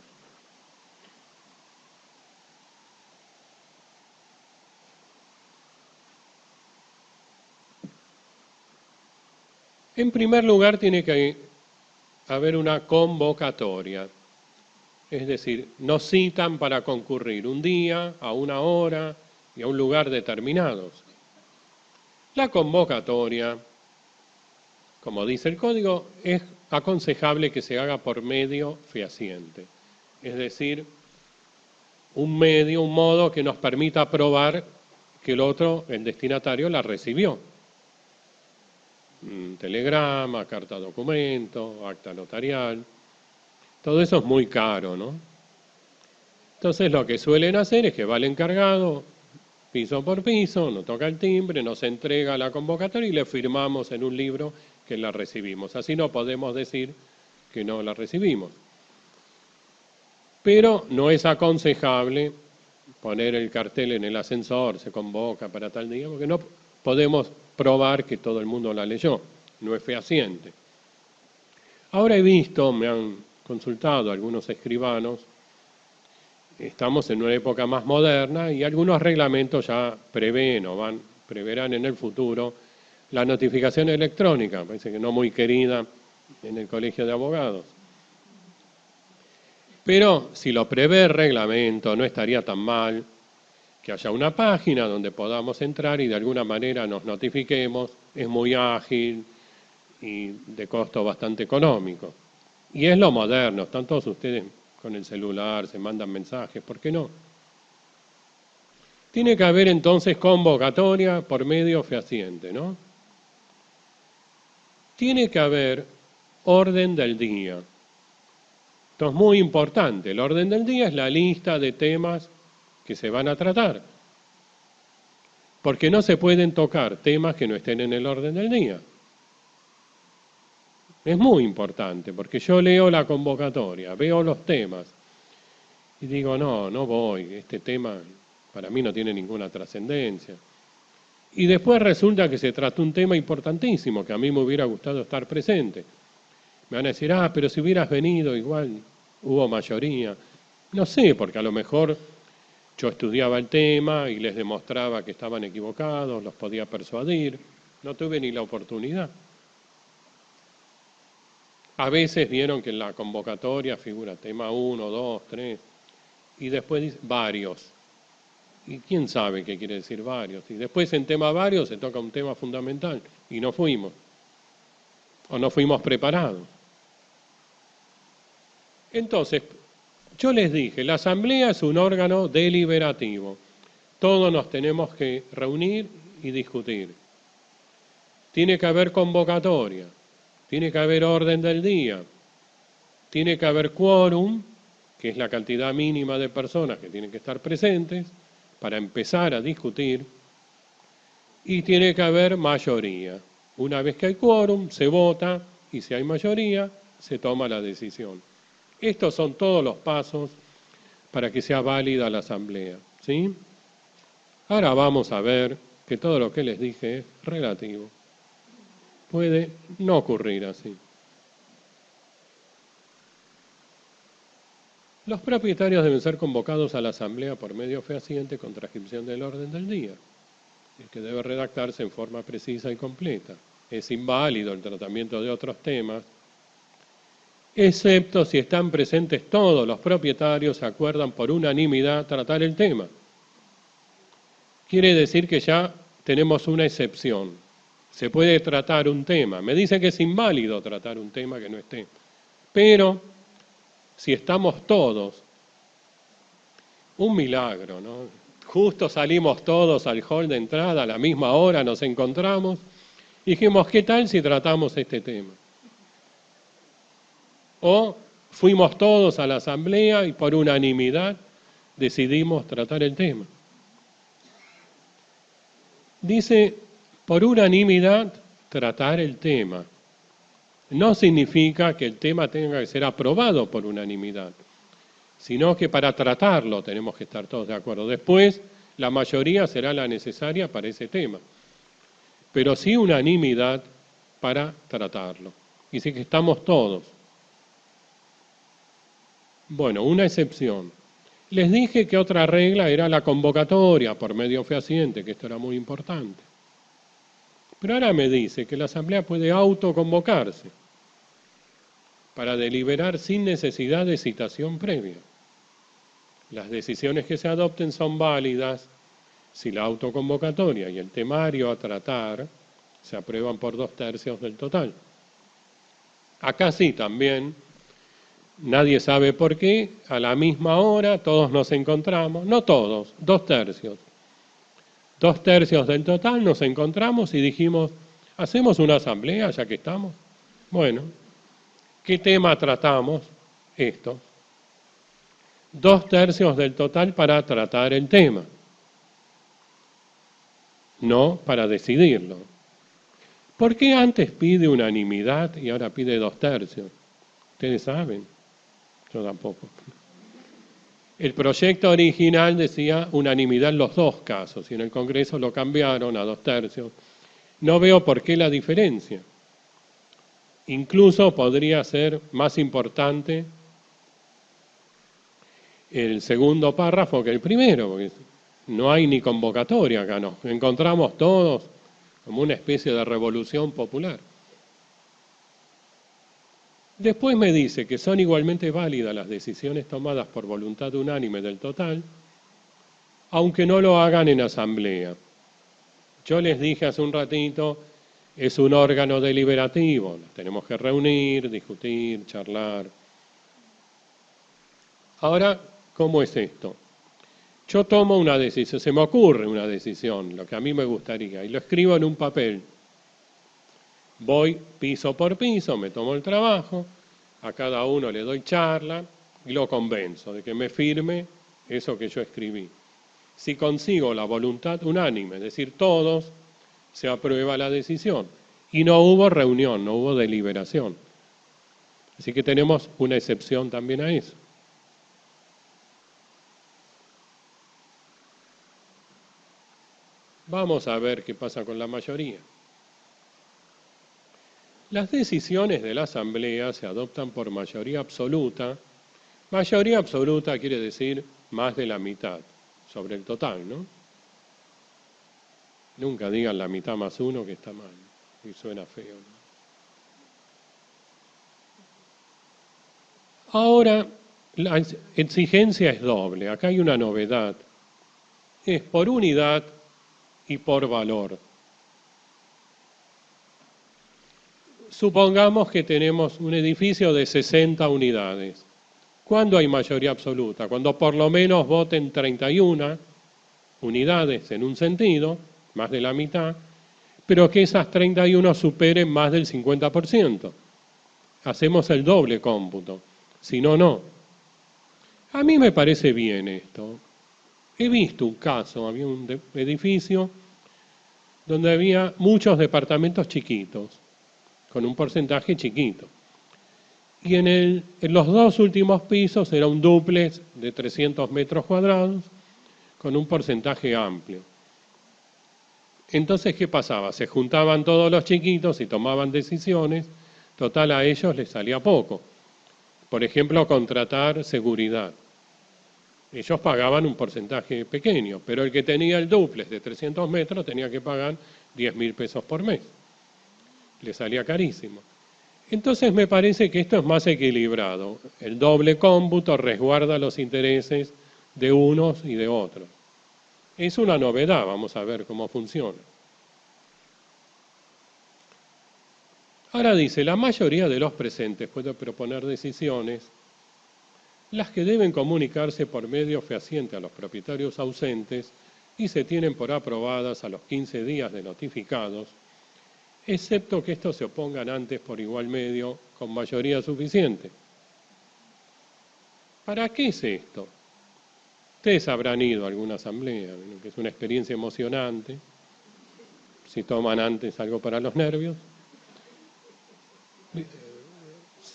En primer lugar, tiene que haber una convocatoria. Es decir, nos citan para concurrir un día, a una hora y a un lugar determinados. La convocatoria, como dice el código, es aconsejable que se haga por medio fehaciente. Es decir, un medio, un modo que nos permita probar que el otro, el destinatario, la recibió. Un telegrama, carta documento, acta notarial. Todo eso es muy caro, ¿no? Entonces lo que suelen hacer es que va el encargado, piso por piso, nos toca el timbre, nos entrega la convocatoria y le firmamos en un libro que la recibimos. Así no podemos decir que no la recibimos. Pero no es aconsejable poner el cartel en el ascensor, se convoca para tal día, porque no podemos probar que todo el mundo la leyó, no es fehaciente. Ahora he visto, me han consultado algunos escribanos, estamos en una época más moderna y algunos reglamentos ya prevén o preverán en el futuro la notificación electrónica, parece que no muy querida en el Colegio de Abogados. Pero si lo prevé el reglamento, no estaría tan mal que haya una página donde podamos entrar y de alguna manera nos notifiquemos, es muy ágil y de costo bastante económico. Y es lo moderno, están todos ustedes con el celular, se mandan mensajes, ¿por qué no? Tiene que haber entonces convocatoria por medio fehaciente, ¿no? Tiene que haber orden del día. Esto es muy importante, el orden del día es la lista de temas que se van a tratar, porque no se pueden tocar temas que no estén en el orden del día. Es muy importante, porque yo leo la convocatoria, veo los temas, y digo, no voy, este tema para mí no tiene ninguna trascendencia. Y después resulta que se trató un tema importantísimo, que a mí me hubiera gustado estar presente. Me van a decir, pero si hubieras venido, igual hubo mayoría. No sé, porque a lo mejor yo estudiaba el tema y les demostraba que estaban equivocados, los podía persuadir, no tuve ni la oportunidad. A veces vieron que en la convocatoria figura tema 1, 2, 3, y después dice varios. ¿Y quién sabe qué quiere decir varios? Y después en tema varios se toca un tema fundamental y no fuimos, o no fuimos preparados. Entonces, yo les dije, la asamblea es un órgano deliberativo. Todos nos tenemos que reunir y discutir. Tiene que haber convocatoria, tiene que haber orden del día, tiene que haber quórum, que es la cantidad mínima de personas que tienen que estar presentes para empezar a discutir, y tiene que haber mayoría. Una vez que hay quórum, se vota y si hay mayoría, se toma la decisión. Estos son todos los pasos para que sea válida la asamblea, ¿sí? Ahora vamos a ver que todo lo que les dije es relativo. Puede no ocurrir así. Los propietarios deben ser convocados a la asamblea por medio fehaciente con transcripción del orden del día, el que debe redactarse en forma precisa y completa. Es inválido el tratamiento de otros temas, excepto si están presentes todos los propietarios, se acuerdan por unanimidad tratar el tema. Quiere decir que ya tenemos una excepción. Se puede tratar un tema. Me dicen que es inválido tratar un tema que no esté. Pero, si estamos todos, un milagro, ¿no? Justo salimos todos al hall de entrada, a la misma hora nos encontramos, y dijimos, ¿qué tal si tratamos este tema? O fuimos todos a la asamblea y por unanimidad decidimos tratar el tema. Dice, por unanimidad, tratar el tema. No significa que el tema tenga que ser aprobado por unanimidad, sino que para tratarlo tenemos que estar todos de acuerdo. Después, la mayoría será la necesaria para ese tema, pero sí unanimidad para tratarlo. Dice que estamos todos. Bueno, una excepción. Les dije que otra regla era la convocatoria por medio fehaciente, que esto era muy importante. Pero ahora me dice que la Asamblea puede autoconvocarse para deliberar sin necesidad de citación previa. Las decisiones que se adopten son válidas si la autoconvocatoria y el temario a tratar se aprueban por 2/3 del total. Acá sí también, nadie sabe por qué, a la misma hora todos nos encontramos, no todos, 2/3. 2/3 del total nos encontramos y dijimos, ¿hacemos una asamblea ya que estamos? Bueno, ¿qué tema tratamos? Esto. 2/3 del total para tratar el tema, no para decidirlo. ¿Por qué antes pide unanimidad y ahora pide 2/3? Ustedes saben, yo tampoco. El proyecto original decía unanimidad en los dos casos y en el Congreso lo cambiaron a 2/3. No veo por qué la diferencia. Incluso podría ser más importante el segundo párrafo que el primero, porque no hay ni convocatoria acá, nos encontramos todos como una especie de revolución popular. Después me dice que son igualmente válidas las decisiones tomadas por voluntad unánime del total, aunque no lo hagan en asamblea. Yo les dije hace un ratito, es un órgano deliberativo, nos tenemos que reunir, discutir, charlar. Ahora, ¿cómo es esto? Yo tomo una decisión, se me ocurre una decisión, lo que a mí me gustaría, y lo escribo en un papel. Voy piso por piso, me tomo el trabajo, a cada uno le doy charla y lo convenzo de que me firme eso que yo escribí. Si consigo la voluntad unánime, es decir, todos, se aprueba la decisión. Y no hubo reunión, no hubo deliberación. Así que tenemos una excepción también a eso. Vamos a ver qué pasa con la mayoría. Las decisiones de la Asamblea se adoptan por mayoría absoluta. Mayoría absoluta quiere decir más de la mitad sobre el total, ¿no? Nunca digan la mitad más uno que está mal, y suena feo, ¿no? Ahora, la exigencia es doble. Acá hay una novedad. Es por unidad y por valor. Supongamos que tenemos un edificio de 60 unidades. ¿Cuándo hay mayoría absoluta? Cuando por lo menos voten 31 unidades en un sentido, más de la mitad, pero que esas 31 superen más del 50%. Hacemos el doble cómputo, si no, no. A mí me parece bien esto. He visto un caso, había un edificio donde había muchos departamentos chiquitos, con un porcentaje chiquito. Y en los dos últimos pisos era un dúplex de 300 metros cuadrados, con un porcentaje amplio. Entonces, ¿qué pasaba? Se juntaban todos los chiquitos y tomaban decisiones, total a ellos les salía poco. Por ejemplo, contratar seguridad. Ellos pagaban un porcentaje pequeño, pero el que tenía el dúplex de 300 metros tenía que pagar 10.000 pesos por mes. Le salía carísimo. Entonces me parece que esto es más equilibrado. El doble cómputo resguarda los intereses de unos y de otros. Es una novedad, vamos a ver cómo funciona. Ahora dice, la mayoría de los presentes puede proponer decisiones, las que deben comunicarse por medio fehaciente a los propietarios ausentes y se tienen por aprobadas a los 15 días de notificados, excepto que estos se opongan antes por igual medio con mayoría suficiente. ¿Para qué es esto? Ustedes habrán ido a alguna asamblea, que es una experiencia emocionante. si toman antes algo para los nervios.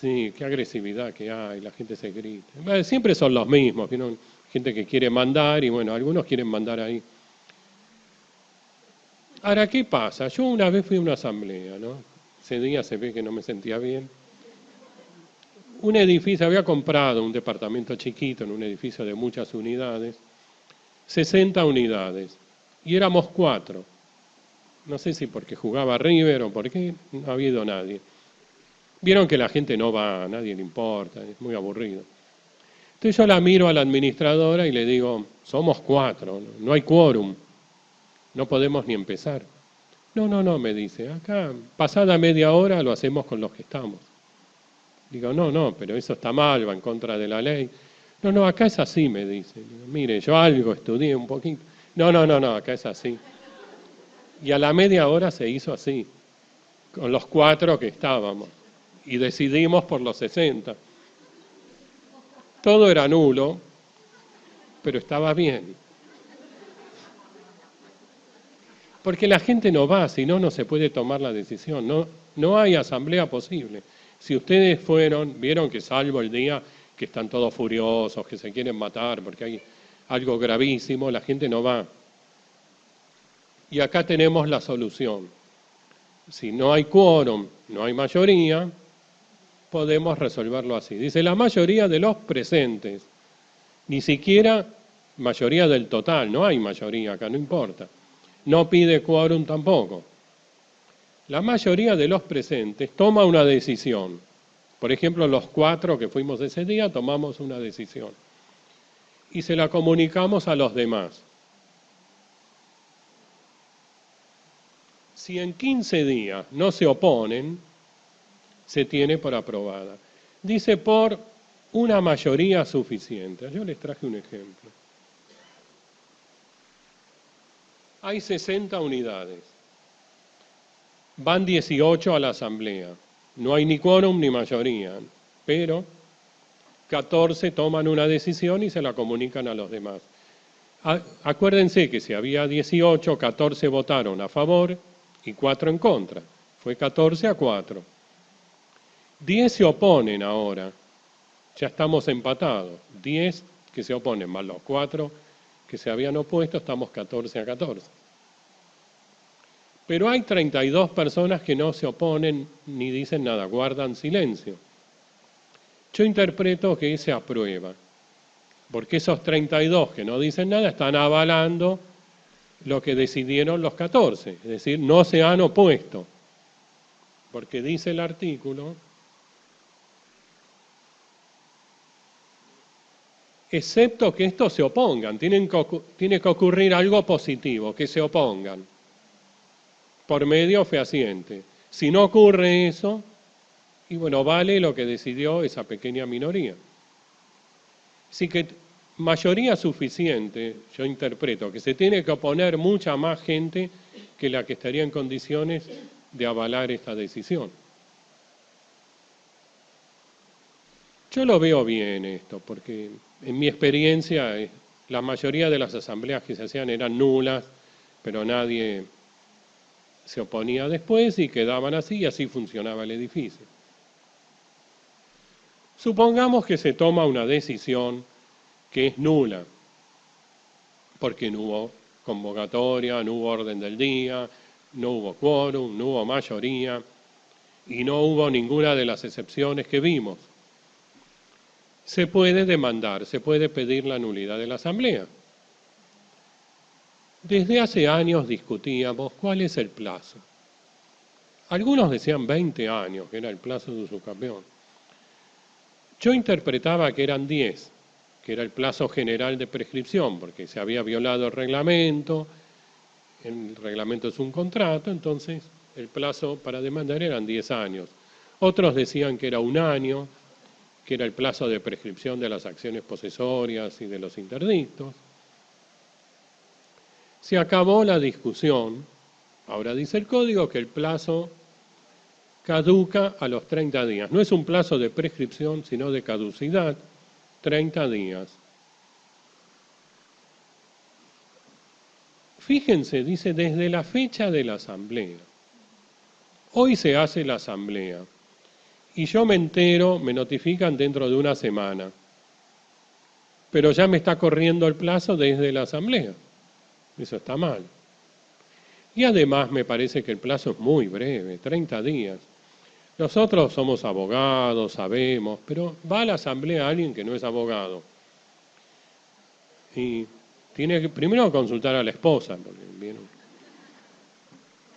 Sí, qué agresividad que hay, la gente se grita. Siempre son los mismos, ¿no? Gente que quiere mandar y bueno, algunos quieren mandar ahí. Ahora, ¿qué pasa? Yo una vez fui a una asamblea, ¿no? Ese día se ve que no me sentía bien. Un edificio, había comprado un departamento chiquito en un edificio de muchas unidades, 60 unidades, y éramos 4. No sé si porque jugaba River o porque no ha habido nadie. Vieron que la gente no va, a nadie le importa, es muy aburrido. Entonces yo la miro a la administradora y le digo, somos 4, no hay quórum, no podemos ni empezar. No, me dice, acá pasada media hora lo hacemos con los que estamos. Digo, no, pero eso está mal, va en contra de la ley. No, acá es así, me dice. Digo, mire, yo algo estudié un poquito. No, acá es así. Y a la media hora se hizo así, con los 4 que estábamos. Y decidimos por los 60. Todo era nulo, pero estaba bien. Porque la gente no va, si no, no se puede tomar la decisión. No hay asamblea posible. Si ustedes fueron, vieron que salvo el día que están todos furiosos, que se quieren matar porque hay algo gravísimo, la gente no va. Y acá tenemos la solución. Si no hay quórum, no hay mayoría, podemos resolverlo así. Dice la mayoría de los presentes, ni siquiera mayoría del total, no hay mayoría acá, no importa. No pide quórum tampoco. La mayoría de los presentes toma una decisión. Por ejemplo, los 4 que fuimos ese día tomamos una decisión. Y se la comunicamos a los demás. Si en 15 días no se oponen, se tiene por aprobada. Dice por una mayoría suficiente. Yo les traje un ejemplo. Hay 60 unidades. Van 18 a la asamblea. No hay ni quórum ni mayoría, pero 14 toman una decisión y se la comunican a los demás. Acuérdense que si había 18, 14 votaron a favor y 4 en contra. Fue 14-4. 10 se oponen ahora. Ya estamos empatados. 10 que se oponen, más los 4 que se habían opuesto, estamos 14-14. Pero hay 32 personas que no se oponen ni dicen nada, guardan silencio. Yo interpreto que se aprueba, porque esos 32 que no dicen nada están avalando lo que decidieron los 14, es decir, no se han opuesto, porque dice el artículo, excepto que estos se opongan, tiene que ocurrir algo positivo, que se opongan, por medio fehaciente. Si no ocurre eso, y bueno, vale lo que decidió esa pequeña minoría. Así que mayoría suficiente, yo interpreto, que se tiene que oponer mucha más gente que la que estaría en condiciones de avalar esta decisión. Yo lo veo bien esto, porque en mi experiencia la mayoría de las asambleas que se hacían eran nulas, pero nadie se oponía después y quedaban así y así funcionaba el edificio. Supongamos que se toma una decisión que es nula, porque no hubo convocatoria, no hubo orden del día, no hubo quórum, no hubo mayoría y no hubo ninguna de las excepciones que vimos. Se puede demandar, se puede pedir la nulidad de la asamblea. Desde hace años discutíamos cuál es el plazo. Algunos decían 20 años, que era el plazo de usucapión. Yo interpretaba que eran 10, que era el plazo general de prescripción, porque se había violado el reglamento es un contrato, entonces el plazo para demandar eran 10 años. Otros decían que era 1 año, que era el plazo de prescripción de las acciones posesorias y de los interdictos. Se acabó la discusión, ahora dice el código que el plazo caduca a los 30 días. No es un plazo de prescripción, sino de caducidad, 30 días. Fíjense, dice, desde la fecha de la asamblea. Hoy se hace la asamblea. Y yo me entero, me notifican dentro de una semana. Pero ya me está corriendo el plazo desde la asamblea. Eso está mal. Y además me parece que el plazo es muy breve, 30 días. Nosotros somos abogados, sabemos, pero va a la asamblea alguien que no es abogado. Y tiene que primero consultar a la esposa, porque ¿vieron?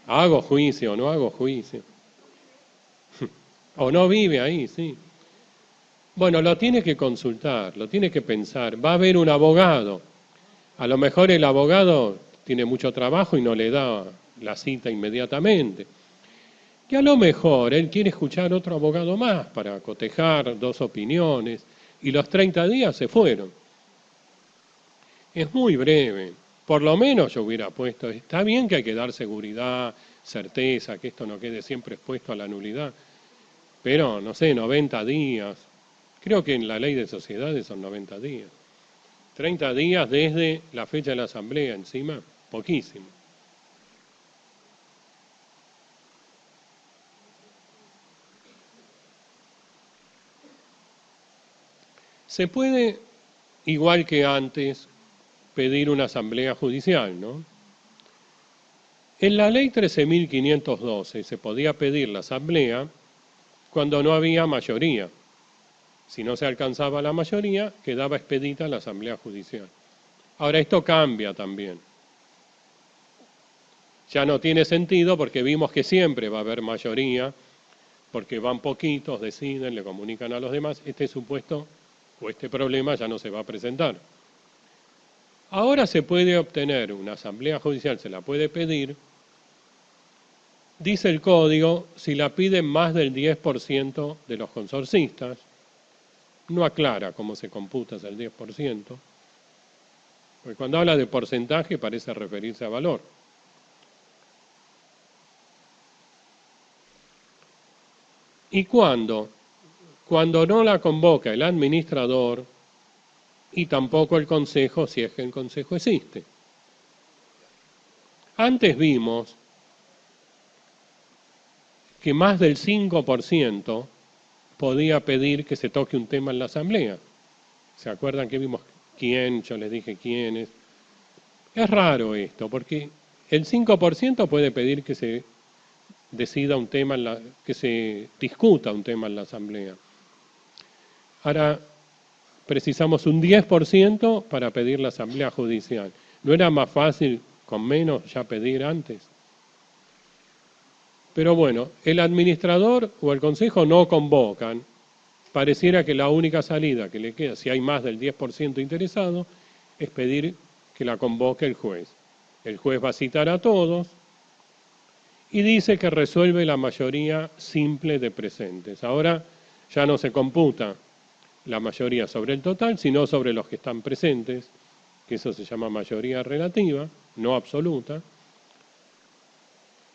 ¿Hago juicio o no hago juicio? O no vive ahí, sí. Bueno, lo tiene que consultar, lo tiene que pensar. Va a haber un abogado. A lo mejor el abogado tiene mucho trabajo y no le da la cita inmediatamente. Y a lo mejor él quiere escuchar otro abogado más para cotejar dos opiniones. Y los 30 días se fueron. Es muy breve. Por lo menos yo hubiera puesto, está bien que hay que dar seguridad, certeza, que esto no quede siempre expuesto a la nulidad. Pero, no sé, 90 días. Creo que en la ley de sociedades son 90 días. 30 días desde la fecha de la asamblea, encima, poquísimo. Se puede, igual que antes, pedir una asamblea judicial, ¿no? En la ley 13.512 se podía pedir la asamblea cuando no había mayoría. Si no se alcanzaba la mayoría, quedaba expedita la asamblea judicial. Ahora, esto cambia también. Ya no tiene sentido porque vimos que siempre va a haber mayoría, porque van poquitos, deciden, le comunican a los demás. Este supuesto o este problema ya no se va a presentar. Ahora se puede obtener una asamblea judicial, se la puede pedir, dice el código, si la piden más del 10% de los consorcistas. No aclara cómo se computa ese 10%, porque cuando habla de porcentaje parece referirse a valor. ¿Y cuándo? Cuando no la convoca el administrador y tampoco el consejo, si es que el consejo existe. Antes vimos que más del 5% podía pedir que se toque un tema en la asamblea. ¿Se acuerdan que vimos quién? Yo les dije quiénes. Es raro esto, porque el 5% puede pedir que se decida un tema, que se discuta un tema en la asamblea. Ahora precisamos un 10% para pedir la asamblea judicial. ¿No era más fácil con menos ya pedir antes? Pero bueno, el administrador o el consejo no convocan. Pareciera que la única salida que le queda, si hay más del 10% interesado, es pedir que la convoque el juez. El juez va a citar a todos y dice que resuelve la mayoría simple de presentes. Ahora ya no se computa la mayoría sobre el total, sino sobre los que están presentes, que eso se llama mayoría relativa, no absoluta.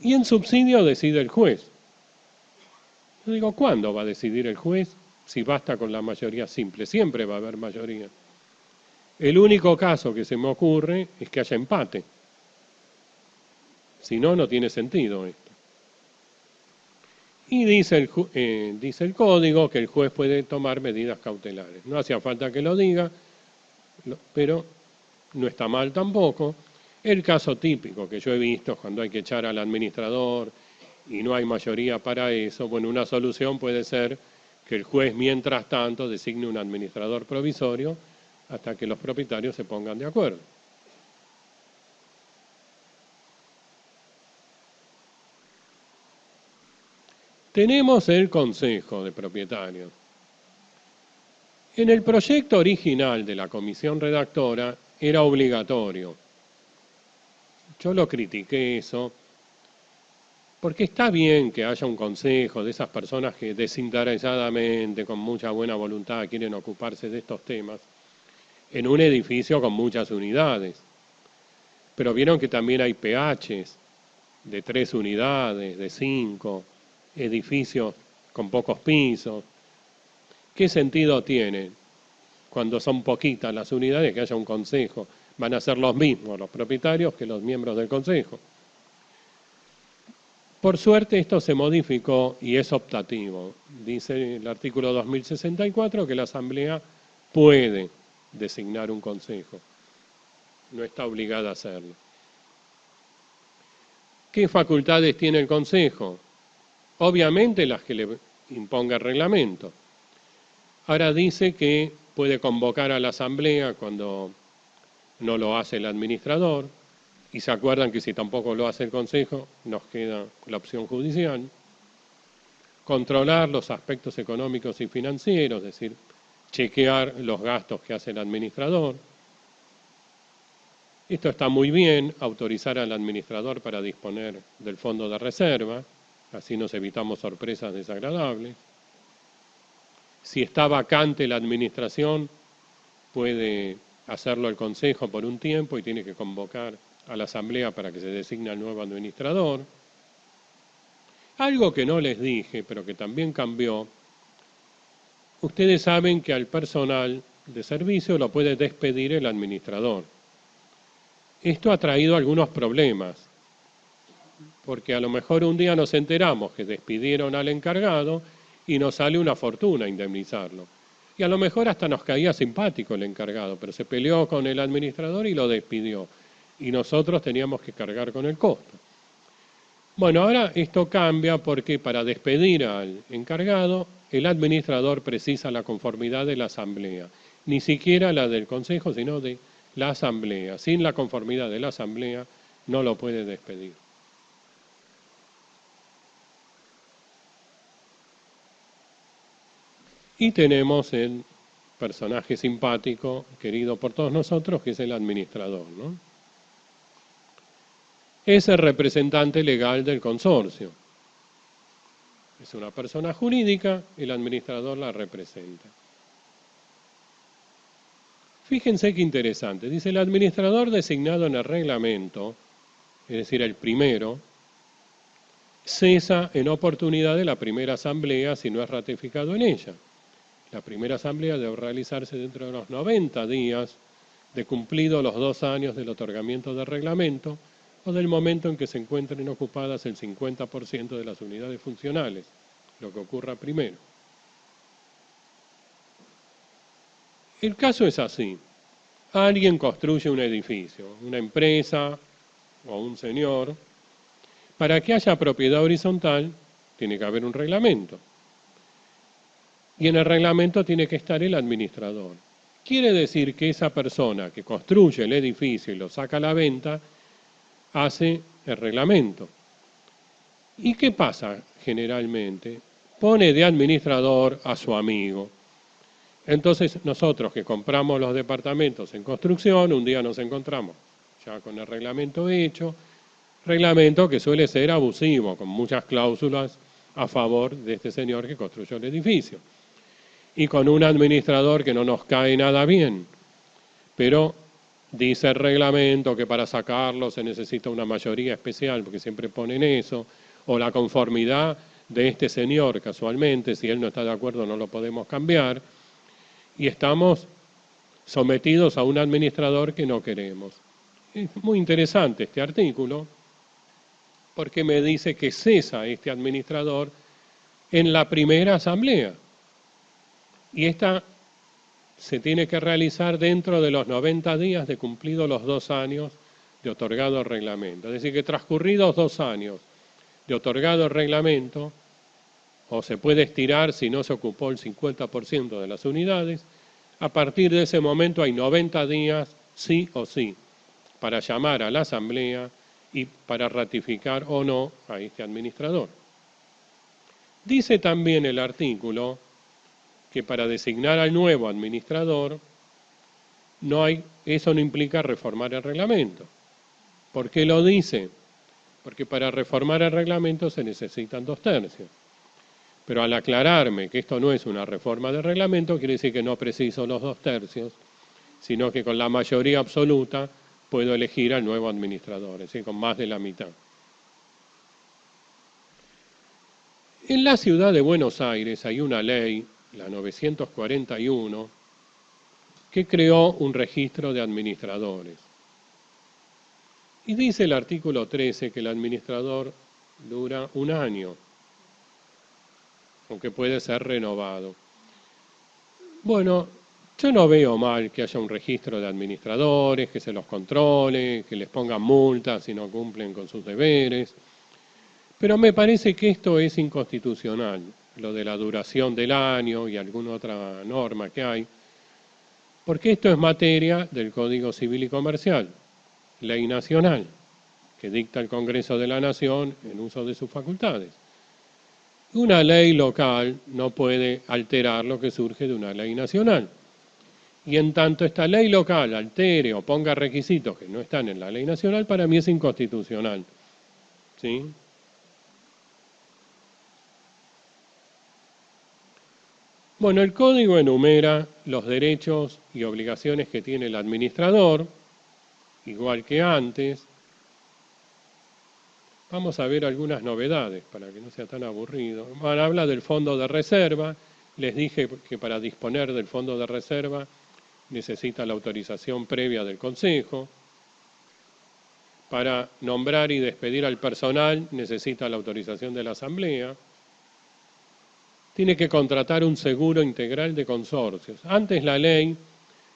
Y en subsidio decide el juez. Yo digo, ¿cuándo va a decidir el juez? Si basta con la mayoría simple, siempre va a haber mayoría. El único caso que se me ocurre es que haya empate. Si no, no tiene sentido esto. Y dice el código que el juez puede tomar medidas cautelares. No hacía falta que lo diga, pero no está mal tampoco. El caso típico que yo he visto cuando hay que echar al administrador y no hay mayoría para eso, bueno, una solución puede ser que el juez mientras tanto designe un administrador provisorio hasta que los propietarios se pongan de acuerdo. Tenemos el Consejo de Propietarios. En el proyecto original de la comisión redactora era obligatorio. Yo lo critiqué eso, porque está bien que haya un consejo de esas personas que desinteresadamente, con mucha buena voluntad, quieren ocuparse de estos temas, en un edificio con muchas unidades. Pero vieron que también hay PHs de 3 unidades, de 5, edificios con pocos pisos. ¿Qué sentido tiene cuando son poquitas las unidades que haya un consejo? van a ser los mismos los propietarios que los miembros del Consejo. Por suerte esto se modificó y es optativo. Dice el artículo 2064 que la Asamblea puede designar un consejo, no está obligada a hacerlo. ¿Qué facultades tiene el Consejo? Obviamente las que le imponga el reglamento. Ahora dice que puede convocar a la Asamblea cuando no lo hace el administrador, y se acuerdan que si tampoco lo hace el Consejo, nos queda la opción judicial. Controlar los aspectos económicos y financieros, es decir, chequear los gastos que hace el administrador. Esto está muy bien, autorizar al administrador para disponer del fondo de reserva, así nos evitamos sorpresas desagradables. Si está vacante la administración, puede hacerlo el Consejo por un tiempo y tiene que convocar a la Asamblea para que se designe al nuevo administrador. Algo que no les dije, pero que también cambió, ustedes saben que al personal de servicio lo puede despedir el administrador. Esto ha traído algunos problemas, porque a lo mejor un día nos enteramos que despidieron al encargado y nos sale una fortuna indemnizarlo. Y a lo mejor hasta nos caía simpático el encargado, pero se peleó con el administrador y lo despidió. Y nosotros teníamos que cargar con el costo. Bueno, ahora esto cambia porque para despedir al encargado, el administrador precisa la conformidad de la Asamblea. Ni siquiera la del Consejo, sino de la Asamblea. Sin la conformidad de la Asamblea, no lo puede despedir. Y tenemos el personaje simpático, querido por todos nosotros, que es el administrador, ¿no? Es el representante legal del consorcio. Es una persona jurídica, el administrador la representa. Fíjense qué interesante. Dice, el administrador designado en el reglamento, es decir, el primero, cesa en oportunidad de la primera asamblea si no es ratificado en ella. La primera asamblea debe realizarse dentro de los 90 días de cumplidos los 2 años del otorgamiento del reglamento o del momento en que se encuentren ocupadas el 50% de las unidades funcionales, lo que ocurra primero. El caso es así. Alguien construye un edificio, una empresa o un señor. Para que haya propiedad horizontal, tiene que haber un reglamento. Y en el reglamento tiene que estar el administrador. Quiere decir que esa persona que construye el edificio y lo saca a la venta, hace el reglamento. ¿Y qué pasa generalmente? Pone de administrador a su amigo. Entonces nosotros que compramos los departamentos en construcción, un día nos encontramos ya con el reglamento hecho, reglamento que suele ser abusivo, con muchas cláusulas a favor de este señor que construyó el edificio. Y con un administrador que no nos cae nada bien, pero dice el reglamento que para sacarlo se necesita una mayoría especial, porque siempre ponen eso, o la conformidad de este señor, casualmente, si él no está de acuerdo no lo podemos cambiar, y estamos sometidos a un administrador que no queremos. Es muy interesante este artículo, porque me dice que cesa este administrador en la primera asamblea. Y esta se tiene que realizar dentro de los 90 días de cumplidos los 2 años de otorgado el reglamento. Es decir, que transcurridos 2 años de otorgado el reglamento, o se puede estirar si no se ocupó el 50% de las unidades, a partir de ese momento hay 90 días, sí o sí, para llamar a la asamblea y para ratificar o no a este administrador. Dice también el artículo que para designar al nuevo administrador eso no implica reformar el reglamento. ¿Por qué lo dice? Porque para reformar el reglamento se necesitan 2/3. Pero al aclararme que esto no es una reforma del reglamento, quiere decir que no preciso los 2/3, sino que con la mayoría absoluta puedo elegir al nuevo administrador, es decir, con más de la mitad. En la ciudad de Buenos Aires hay una ley, la 941, que creó un registro de administradores. Y dice el artículo 13 que el administrador dura 1 año, aunque puede ser renovado. Bueno, yo no veo mal que haya un registro de administradores, que se los controle, que les pongan multas si no cumplen con sus deberes, pero me parece que esto es inconstitucional, lo de la duración del año y alguna otra norma que hay, porque esto es materia del Código Civil y Comercial, ley nacional, que dicta el Congreso de la Nación en uso de sus facultades. Una ley local no puede alterar lo que surge de una ley nacional. Y en tanto esta ley local altere o ponga requisitos que no están en la ley nacional, para mí es inconstitucional. ¿Sí? Bueno, el código enumera los derechos y obligaciones que tiene el administrador, igual que antes. Vamos a ver algunas novedades para que no sea tan aburrido. Bueno, habla del fondo de reserva. Les dije que para disponer del fondo de reserva necesita la autorización previa del Consejo. Para nombrar y despedir al personal necesita la autorización de la Asamblea. Tiene que contratar un seguro integral de consorcios. Antes la ley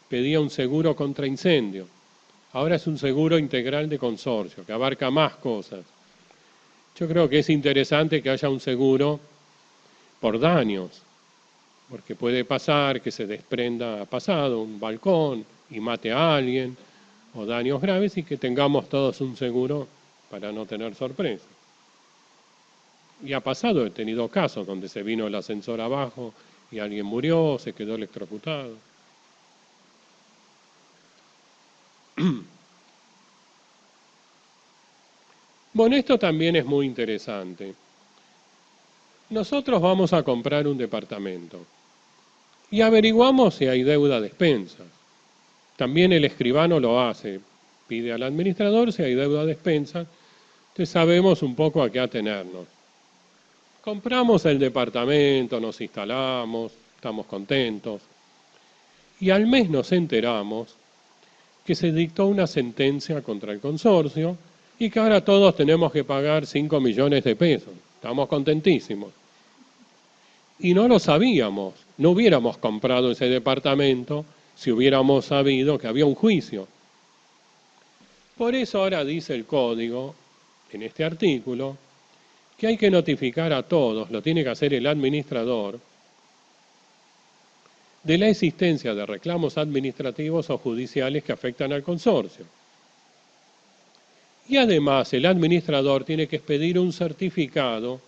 pedía un seguro contra incendio. Ahora es un seguro integral de consorcio, que abarca más cosas. Yo creo que es interesante que haya un seguro por daños, porque puede pasar que se desprenda pasado un balcón y mate a alguien, o daños graves, y que tengamos todos un seguro para no tener sorpresa. Y ha pasado, he tenido casos donde se vino el ascensor abajo y alguien murió, se quedó electrocutado. Bueno, esto también es muy interesante. Nosotros vamos a comprar un departamento y averiguamos si hay deuda de expensas. También el escribano lo hace, pide al administrador si hay deuda de expensas, entonces sabemos un poco a qué atenernos. Compramos el departamento, nos instalamos, estamos contentos, y al mes nos enteramos que se dictó una sentencia contra el consorcio y que ahora todos tenemos que pagar 5 millones de pesos. Estamos contentísimos. Y no lo sabíamos, no hubiéramos comprado ese departamento si hubiéramos sabido que había un juicio. Por eso ahora dice el código, en este artículo, que hay que notificar a todos, lo tiene que hacer el administrador, de la existencia de reclamos administrativos o judiciales que afectan al consorcio. Y además el administrador tiene que expedir un certificado,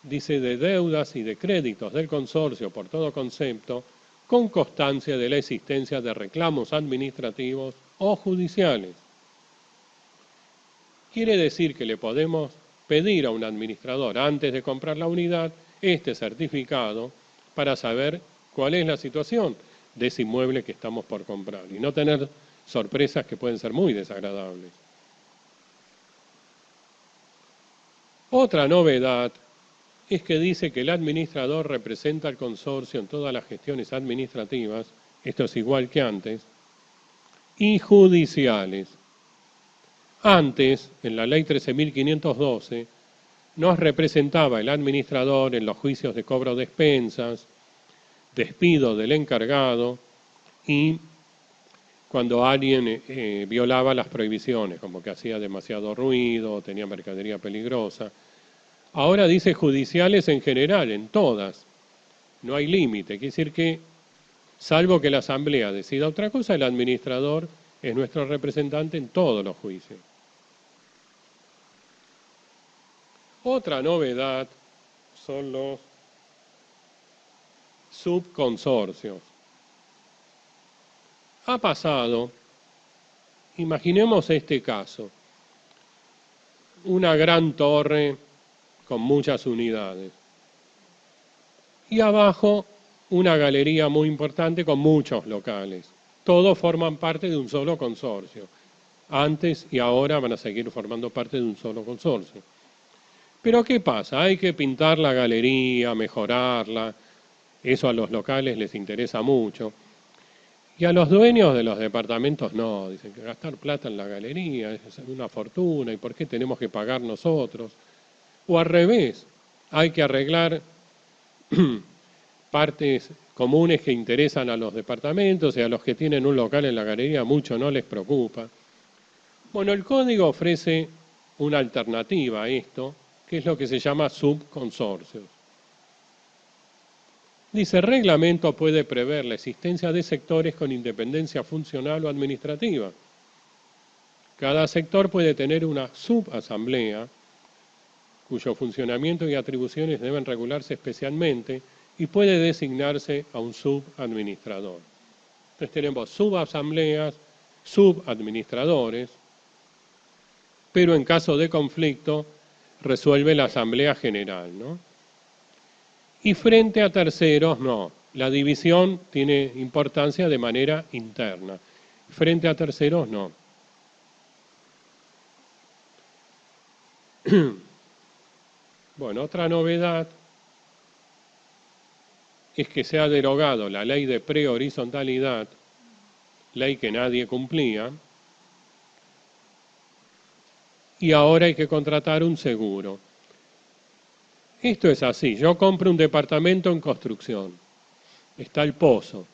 dice, de deudas y de créditos del consorcio por todo concepto, con constancia de la existencia de reclamos administrativos o judiciales. Quiere decir que le podemos pedir a un administrador antes de comprar la unidad este certificado para saber cuál es la situación de ese inmueble que estamos por comprar y no tener sorpresas que pueden ser muy desagradables. Otra novedad es que dice que el administrador representa al consorcio en todas las gestiones administrativas, esto es igual que antes, y judiciales. Antes, en la ley 13.512, nos representaba el administrador en los juicios de cobro de expensas, despido del encargado y cuando alguien violaba las prohibiciones, como que hacía demasiado ruido, tenía mercadería peligrosa. Ahora dice judiciales en general, en todas. No hay límite, quiere decir que, salvo que la Asamblea decida otra cosa, el administrador es nuestro representante en todos los juicios. Otra novedad son los subconsorcios. Ha pasado, imaginemos este caso, una gran torre con muchas unidades y abajo una galería muy importante con muchos locales. Todos forman parte de un solo consorcio. Antes y ahora van a seguir formando parte de un solo consorcio. Pero ¿qué pasa? Hay que pintar la galería, mejorarla, eso a los locales les interesa mucho. Y a los dueños de los departamentos no, dicen que gastar plata en la galería es una fortuna, ¿y por qué tenemos que pagar nosotros? O al revés, hay que arreglar partes comunes que interesan a los departamentos y a los que tienen un local en la galería mucho no les preocupa. Bueno, el código ofrece una alternativa a esto, que es lo que se llama subconsorcios. Dice, el reglamento puede prever la existencia de sectores con independencia funcional o administrativa. Cada sector puede tener una subasamblea, cuyo funcionamiento y atribuciones deben regularse especialmente, y puede designarse a un subadministrador. Entonces tenemos subasambleas, subadministradores, pero en caso de conflicto resuelve la Asamblea General, ¿no? Y frente a terceros, no. La división tiene importancia de manera interna. Frente a terceros, no. Bueno, otra novedad es que se ha derogado la ley de prehorizontalidad, ley que nadie cumplía, y ahora hay que contratar un seguro. Esto es así, yo compro un departamento en construcción, está el pozo,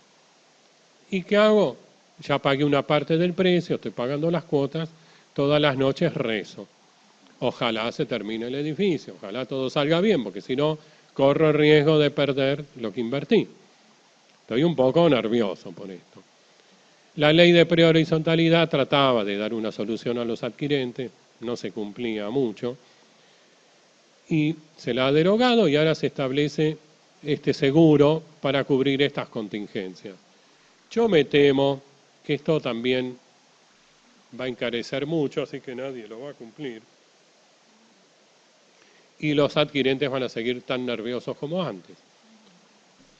¿y qué hago? Ya pagué una parte del precio, estoy pagando las cuotas, todas las noches rezo. Ojalá se termine el edificio, ojalá todo salga bien, porque si no, corro el riesgo de perder lo que invertí. Estoy un poco nervioso por esto. La ley de prehorizontalidad trataba de dar una solución a los adquirentes, no se cumplía mucho, y se la ha derogado y ahora se establece este seguro para cubrir estas contingencias. Yo me temo que esto también va a encarecer mucho, así que nadie lo va a cumplir. Y los adquirentes van a seguir tan nerviosos como antes.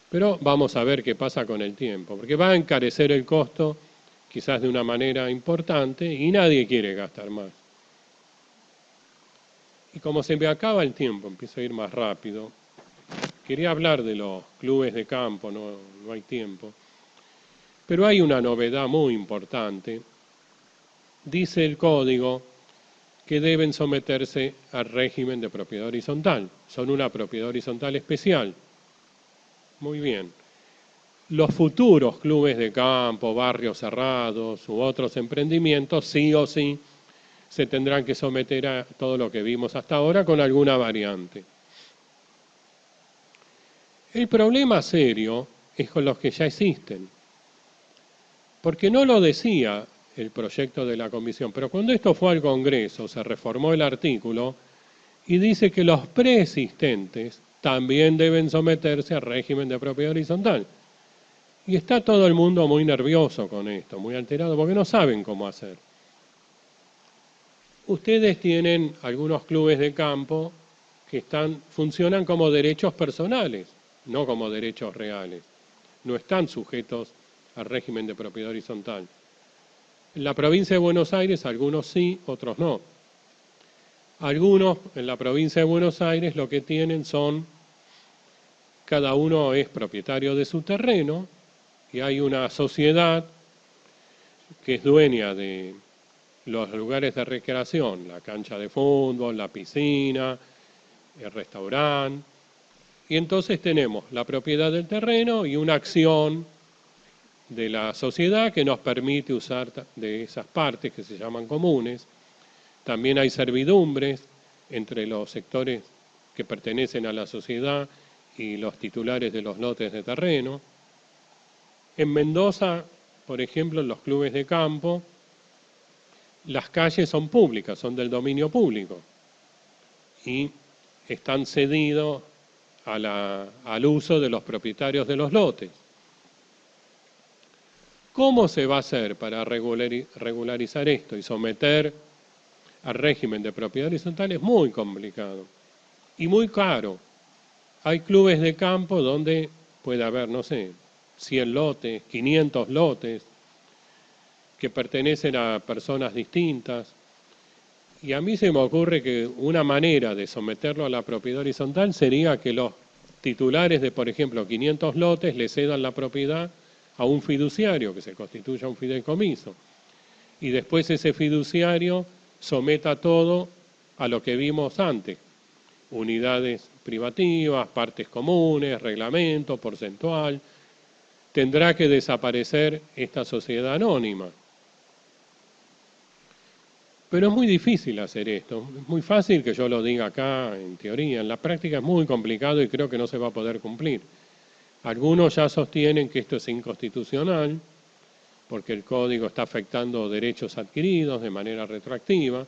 Pero vamos a ver qué pasa con el tiempo, porque va a encarecer el costo quizás de una manera importante y nadie quiere gastar más. Y como se me acaba el tiempo, empiezo a ir más rápido, quería hablar de los clubes de campo, no hay tiempo, pero hay una novedad muy importante. Dice el código que deben someterse al régimen de propiedad horizontal. Son una propiedad horizontal especial. Muy bien. Los futuros clubes de campo, barrios cerrados u otros emprendimientos, sí o sí, se tendrán que someter a todo lo que vimos hasta ahora con alguna variante. El problema serio es con los que ya existen, porque no lo decía el proyecto de la comisión, pero cuando esto fue al Congreso se reformó el artículo y dice que los preexistentes también deben someterse al régimen de propiedad horizontal. Y está todo el mundo muy nervioso con esto, muy alterado, porque no saben cómo hacer. Ustedes tienen algunos clubes de campo que funcionan como derechos personales, no como derechos reales. No están sujetos al régimen de propiedad horizontal. En la provincia de Buenos Aires algunos sí, otros no. Algunos en la provincia de Buenos Aires lo que tienen son, cada uno es propietario de su terreno y hay una sociedad que es dueña de los lugares de recreación, la cancha de fútbol, la piscina, el restaurante. Y entonces tenemos la propiedad del terreno y una acción de la sociedad que nos permite usar de esas partes que se llaman comunes. También hay servidumbres entre los sectores que pertenecen a la sociedad y los titulares de los lotes de terreno. En Mendoza, por ejemplo, en los clubes de campo, las calles son públicas, son del dominio público y están cedidos al uso de los propietarios de los lotes. ¿Cómo se va a hacer para regularizar esto y someter al régimen de propiedad horizontal? Es muy complicado y muy caro. Hay clubes de campo donde puede haber, no sé, 100 lotes, 500 lotes, que pertenecen a personas distintas. Y a mí se me ocurre que una manera de someterlo a la propiedad horizontal sería que los titulares de, por ejemplo, 500 lotes le cedan la propiedad a un fiduciario, que se constituya un fideicomiso, y después ese fiduciario someta todo a lo que vimos antes, unidades privativas, partes comunes, reglamento, porcentual, tendrá que desaparecer esta sociedad anónima. Pero es muy difícil hacer esto, es muy fácil que yo lo diga acá en teoría, en la práctica es muy complicado y creo que no se va a poder cumplir. Algunos ya sostienen que esto es inconstitucional, porque el código está afectando derechos adquiridos de manera retroactiva,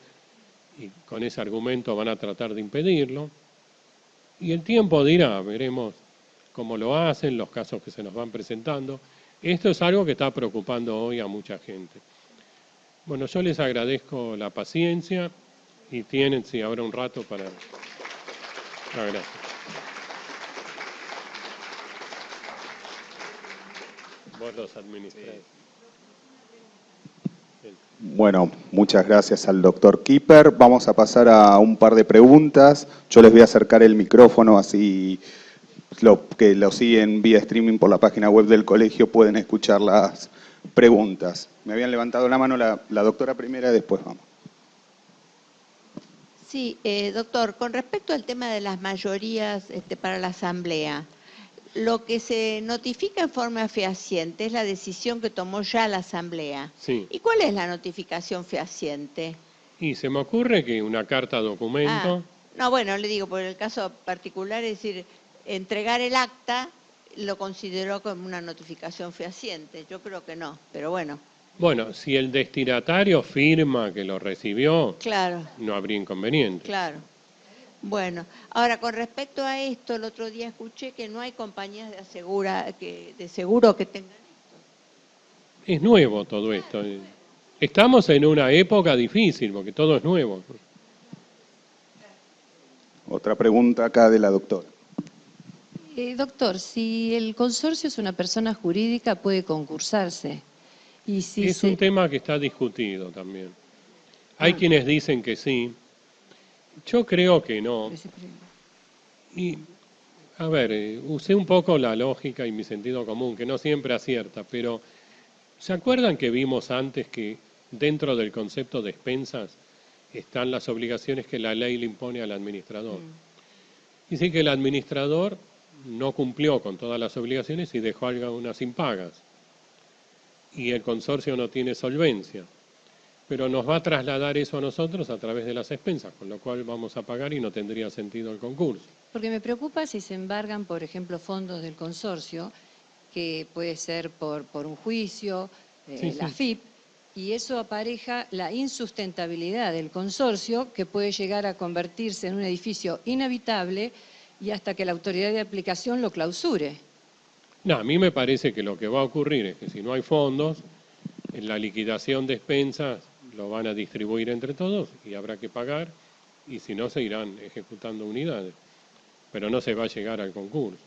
y con ese argumento van a tratar de impedirlo. Y el tiempo dirá, veremos cómo lo hacen, los casos que se nos van presentando. Esto es algo que está preocupando hoy a mucha gente. Bueno, yo les agradezco la paciencia y tienen, sí, ahora un rato para... gracias. Vos los administrás. Bueno, muchas gracias al doctor Kipper. Vamos a pasar a un par de preguntas. Yo les voy a acercar el micrófono, así que lo siguen vía streaming por la página web del colegio pueden escuchar las preguntas. Me habían levantado la mano la doctora primera y después vamos. Sí, doctor, con respecto al tema de las mayorías para la Asamblea, lo que se notifica en forma fehaciente es la decisión que tomó ya la Asamblea. Sí. ¿Y cuál es la notificación fehaciente? Y se me ocurre que una carta documento... no, bueno, le digo, por el caso particular, es decir, entregar el acta lo consideró como una notificación fehaciente. Yo creo que no, pero bueno. Bueno, si el destinatario firma que lo recibió, claro, no habría inconveniente. Claro. Bueno, ahora con respecto a esto, el otro día escuché que no hay compañías de seguro que tengan esto. Es nuevo todo esto. Estamos en una época difícil porque todo es nuevo. Otra pregunta acá de la doctora. Doctor, si el consorcio es una persona jurídica, puede concursarse. Y si es un tema que está discutido también. Hay quienes dicen que sí. Yo creo que no. Y, a ver, usé un poco la lógica y mi sentido común, que no siempre acierta, pero ¿se acuerdan que vimos antes que dentro del concepto de expensas están las obligaciones que la ley le impone al administrador? Dice que el administrador no cumplió con todas las obligaciones y dejó algunas impagas. Y el consorcio no tiene solvencia. Pero nos va a trasladar eso a nosotros a través de las expensas, con lo cual vamos a pagar y no tendría sentido el concurso. Porque me preocupa si se embargan, por ejemplo, fondos del consorcio, que puede ser por un juicio, la FIP, y eso apareja la insustentabilidad del consorcio, que puede llegar a convertirse en un edificio inhabitable y hasta que la autoridad de aplicación lo clausure. No, a mí me parece que lo que va a ocurrir es que si no hay fondos, en la liquidación de expensas lo van a distribuir entre todos y habrá que pagar, y si no se irán ejecutando unidades, pero no se va a llegar al concurso.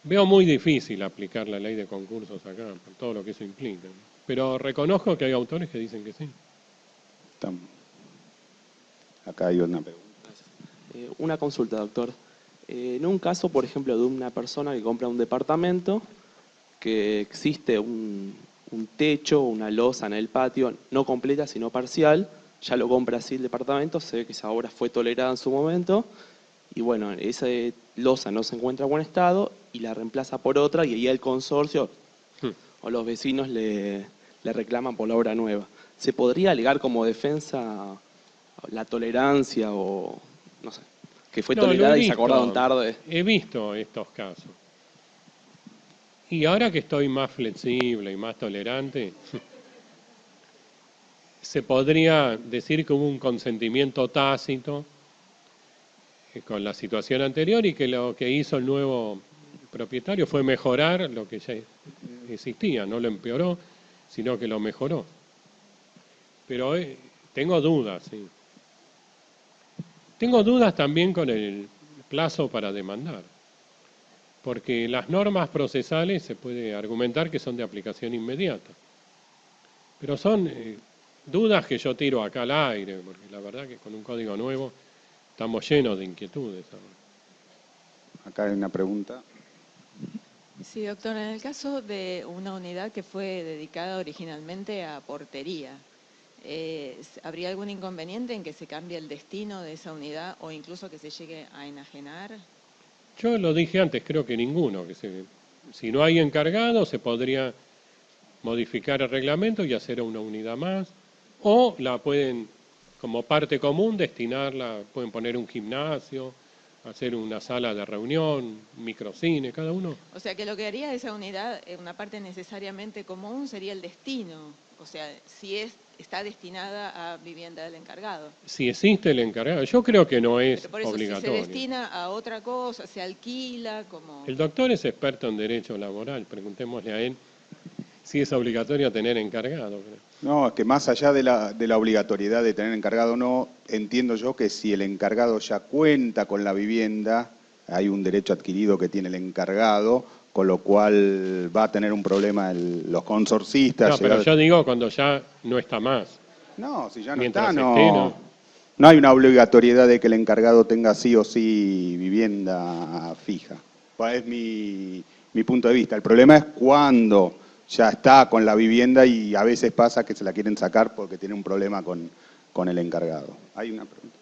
Veo muy difícil aplicar la ley de concursos acá, por todo lo que eso implica, pero reconozco que hay autores que dicen que sí. Acá hay una pregunta. Una consulta, doctor. En un caso, por ejemplo, de una persona que compra un departamento, que existe un techo, una losa en el patio, no completa, sino parcial, ya lo compra así el departamento, se ve que esa obra fue tolerada en su momento, y bueno, esa losa no se encuentra en buen estado, y la reemplaza por otra, y ahí el consorcio o los vecinos le reclaman por la obra nueva. ¿Se podría alegar como defensa la tolerancia o, no sé, que fue tolerada y se acordaron tarde? He visto estos casos. Y ahora que estoy más flexible y más tolerante, se podría decir que hubo un consentimiento tácito con la situación anterior y que lo que hizo el nuevo propietario fue mejorar lo que ya existía, no lo empeoró, sino que lo mejoró. Pero tengo dudas, sí. Tengo dudas también con el plazo para demandar, porque las normas procesales se puede argumentar que son de aplicación inmediata, pero son dudas que yo tiro acá al aire, porque la verdad que con un código nuevo estamos llenos de inquietudes ahora. Acá hay una pregunta. Sí, doctor, en el caso de una unidad que fue dedicada originalmente a portería, ¿habría algún inconveniente en que se cambie el destino de esa unidad o incluso que se llegue a enajenar? Yo lo dije antes, creo que ninguno. Si no hay encargado, se podría modificar el reglamento y hacer una unidad más. O la pueden, como parte común, destinarla, pueden poner un gimnasio, hacer una sala de reunión, microcine, cada uno. O sea, que lo que haría esa unidad, una parte necesariamente común, sería el destino. O sea, si está destinada a vivienda del encargado. Si existe el encargado, yo creo que no es Pero por eso, obligatorio. si se destina a otra cosa, se alquila, como... El doctor es experto en derecho laboral, preguntémosle a él si es obligatorio tener encargado. No, es que más allá de la obligatoriedad de tener encargado o no, entiendo yo que si el encargado ya cuenta con la vivienda, hay un derecho adquirido que tiene el encargado, con lo cual va a tener un problema los consorcistas. No, pero yo digo cuando ya no está más. No, si ya no Mientras está, esté, no hay una obligatoriedad de que el encargado tenga sí o sí vivienda fija. Es mi punto de vista. El problema es cuando ya está con la vivienda y a veces pasa que se la quieren sacar porque tiene un problema con el encargado. ¿Hay una pregunta?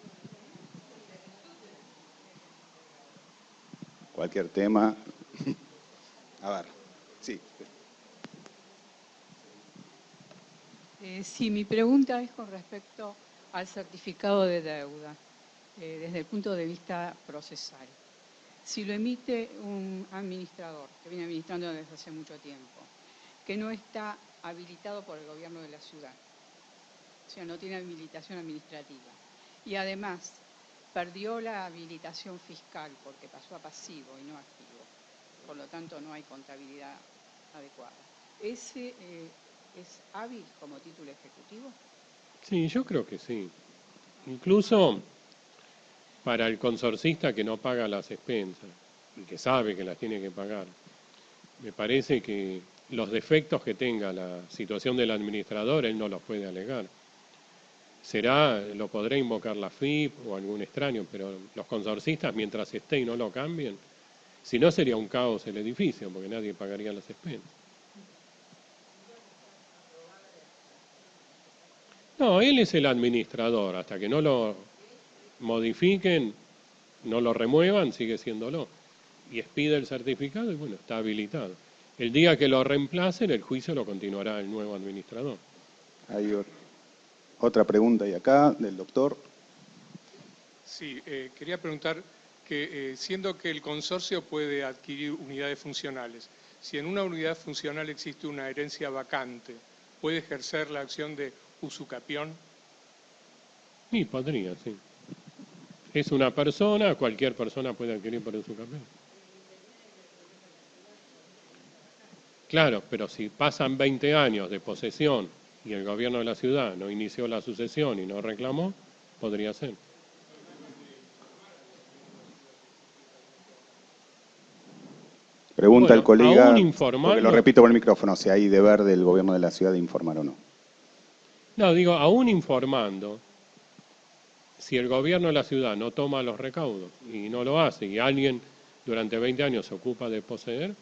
Cualquier tema. A ver, sí. Sí, mi pregunta es con respecto al certificado de deuda, desde el punto de vista procesal. Si lo emite un administrador que viene administrando desde hace mucho tiempo, que no está habilitado por el gobierno de la ciudad, o sea, no tiene habilitación administrativa, y además perdió la habilitación fiscal porque pasó a pasivo y no activo, por lo tanto no hay contabilidad adecuada. ¿Ese es hábil como título ejecutivo? Sí, yo creo que sí. Incluso para el consorcista que no paga las expensas y que sabe que las tiene que pagar, me parece que los defectos que tenga la situación del administrador, él no los puede alegar. Lo podrá invocar la FIP o algún extraño, pero los consorcistas, mientras esté y no lo cambien, si no sería un caos el edificio, porque nadie pagaría las expensas. No, él es el administrador, hasta que no lo modifiquen, no lo remuevan, sigue siéndolo. Y expide el certificado y bueno, está habilitado. El día que lo reemplacen, el juicio lo continuará el nuevo administrador. Hay otra pregunta ahí acá, del doctor. Sí, quería preguntar que siendo que el consorcio puede adquirir unidades funcionales, si en una unidad funcional existe una herencia vacante, ¿puede ejercer la acción de usucapión? Sí, podría, sí. Es una persona, cualquier persona puede adquirir por usucapión. Claro, pero si pasan 20 años de posesión y el gobierno de la ciudad no inició la sucesión y no reclamó, podría ser. Pregunta el colega, porque lo repito por el micrófono, si hay deber del gobierno de la ciudad de informar o no. No, digo, aún informando, si el gobierno de la ciudad no toma los recaudos y no lo hace y alguien durante 20 años se ocupa de poseer,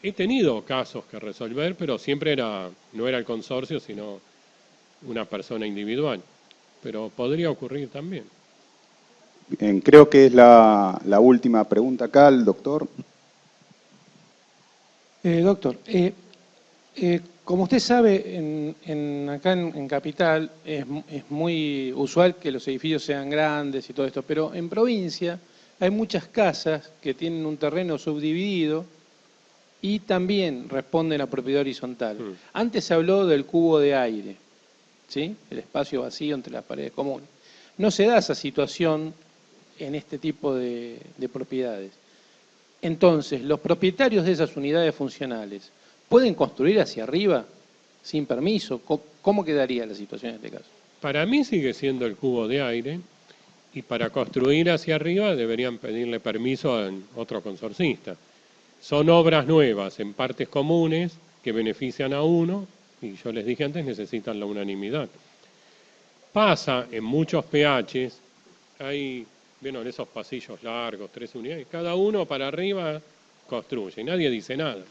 he tenido casos que resolver, pero siempre no era el consorcio, sino una persona individual. Pero podría ocurrir también. Bien, creo que es la última pregunta acá, el doctor. Doctor, como usted sabe, acá en Capital es muy usual que los edificios sean grandes y todo esto, pero en provincia hay muchas casas que tienen un terreno subdividido y también responden a propiedad horizontal. Antes se habló del cubo de aire, ¿sí? El espacio vacío entre las paredes comunes. No se da esa situación en este tipo de propiedades. Entonces, los propietarios de esas unidades funcionales, ¿pueden construir hacia arriba sin permiso? ¿Cómo quedaría la situación en este caso? Para mí sigue siendo el cubo de aire y para construir hacia arriba deberían pedirle permiso a otro consorcista. Son obras nuevas en partes comunes que benefician a uno y yo les dije antes necesitan la unanimidad. Pasa en muchos PHs, hay... Bueno, en esos pasillos largos, 3 unidades, cada uno para arriba construye, y nadie dice nada.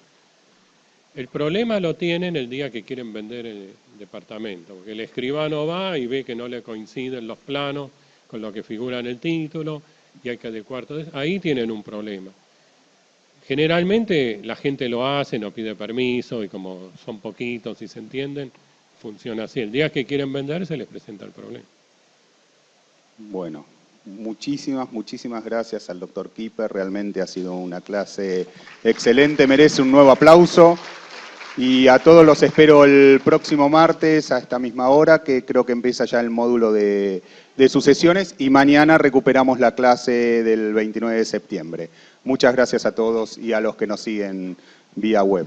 El problema lo tienen el día que quieren vender el departamento, porque el escribano va y ve que no le coinciden los planos con lo que figura en el título, y hay que adecuar todo eso. Ahí tienen un problema. Generalmente la gente lo hace, no pide permiso, y como son poquitos y se entienden, funciona así. El día que quieren vender se les presenta el problema. Bueno, muchísimas gracias al doctor Kipper. Realmente ha sido una clase excelente, merece un nuevo aplauso. Y a todos los espero el próximo martes a esta misma hora, que creo que empieza ya el módulo de sucesiones, y mañana recuperamos la clase del 29 de septiembre. Muchas gracias a todos y a los que nos siguen vía web.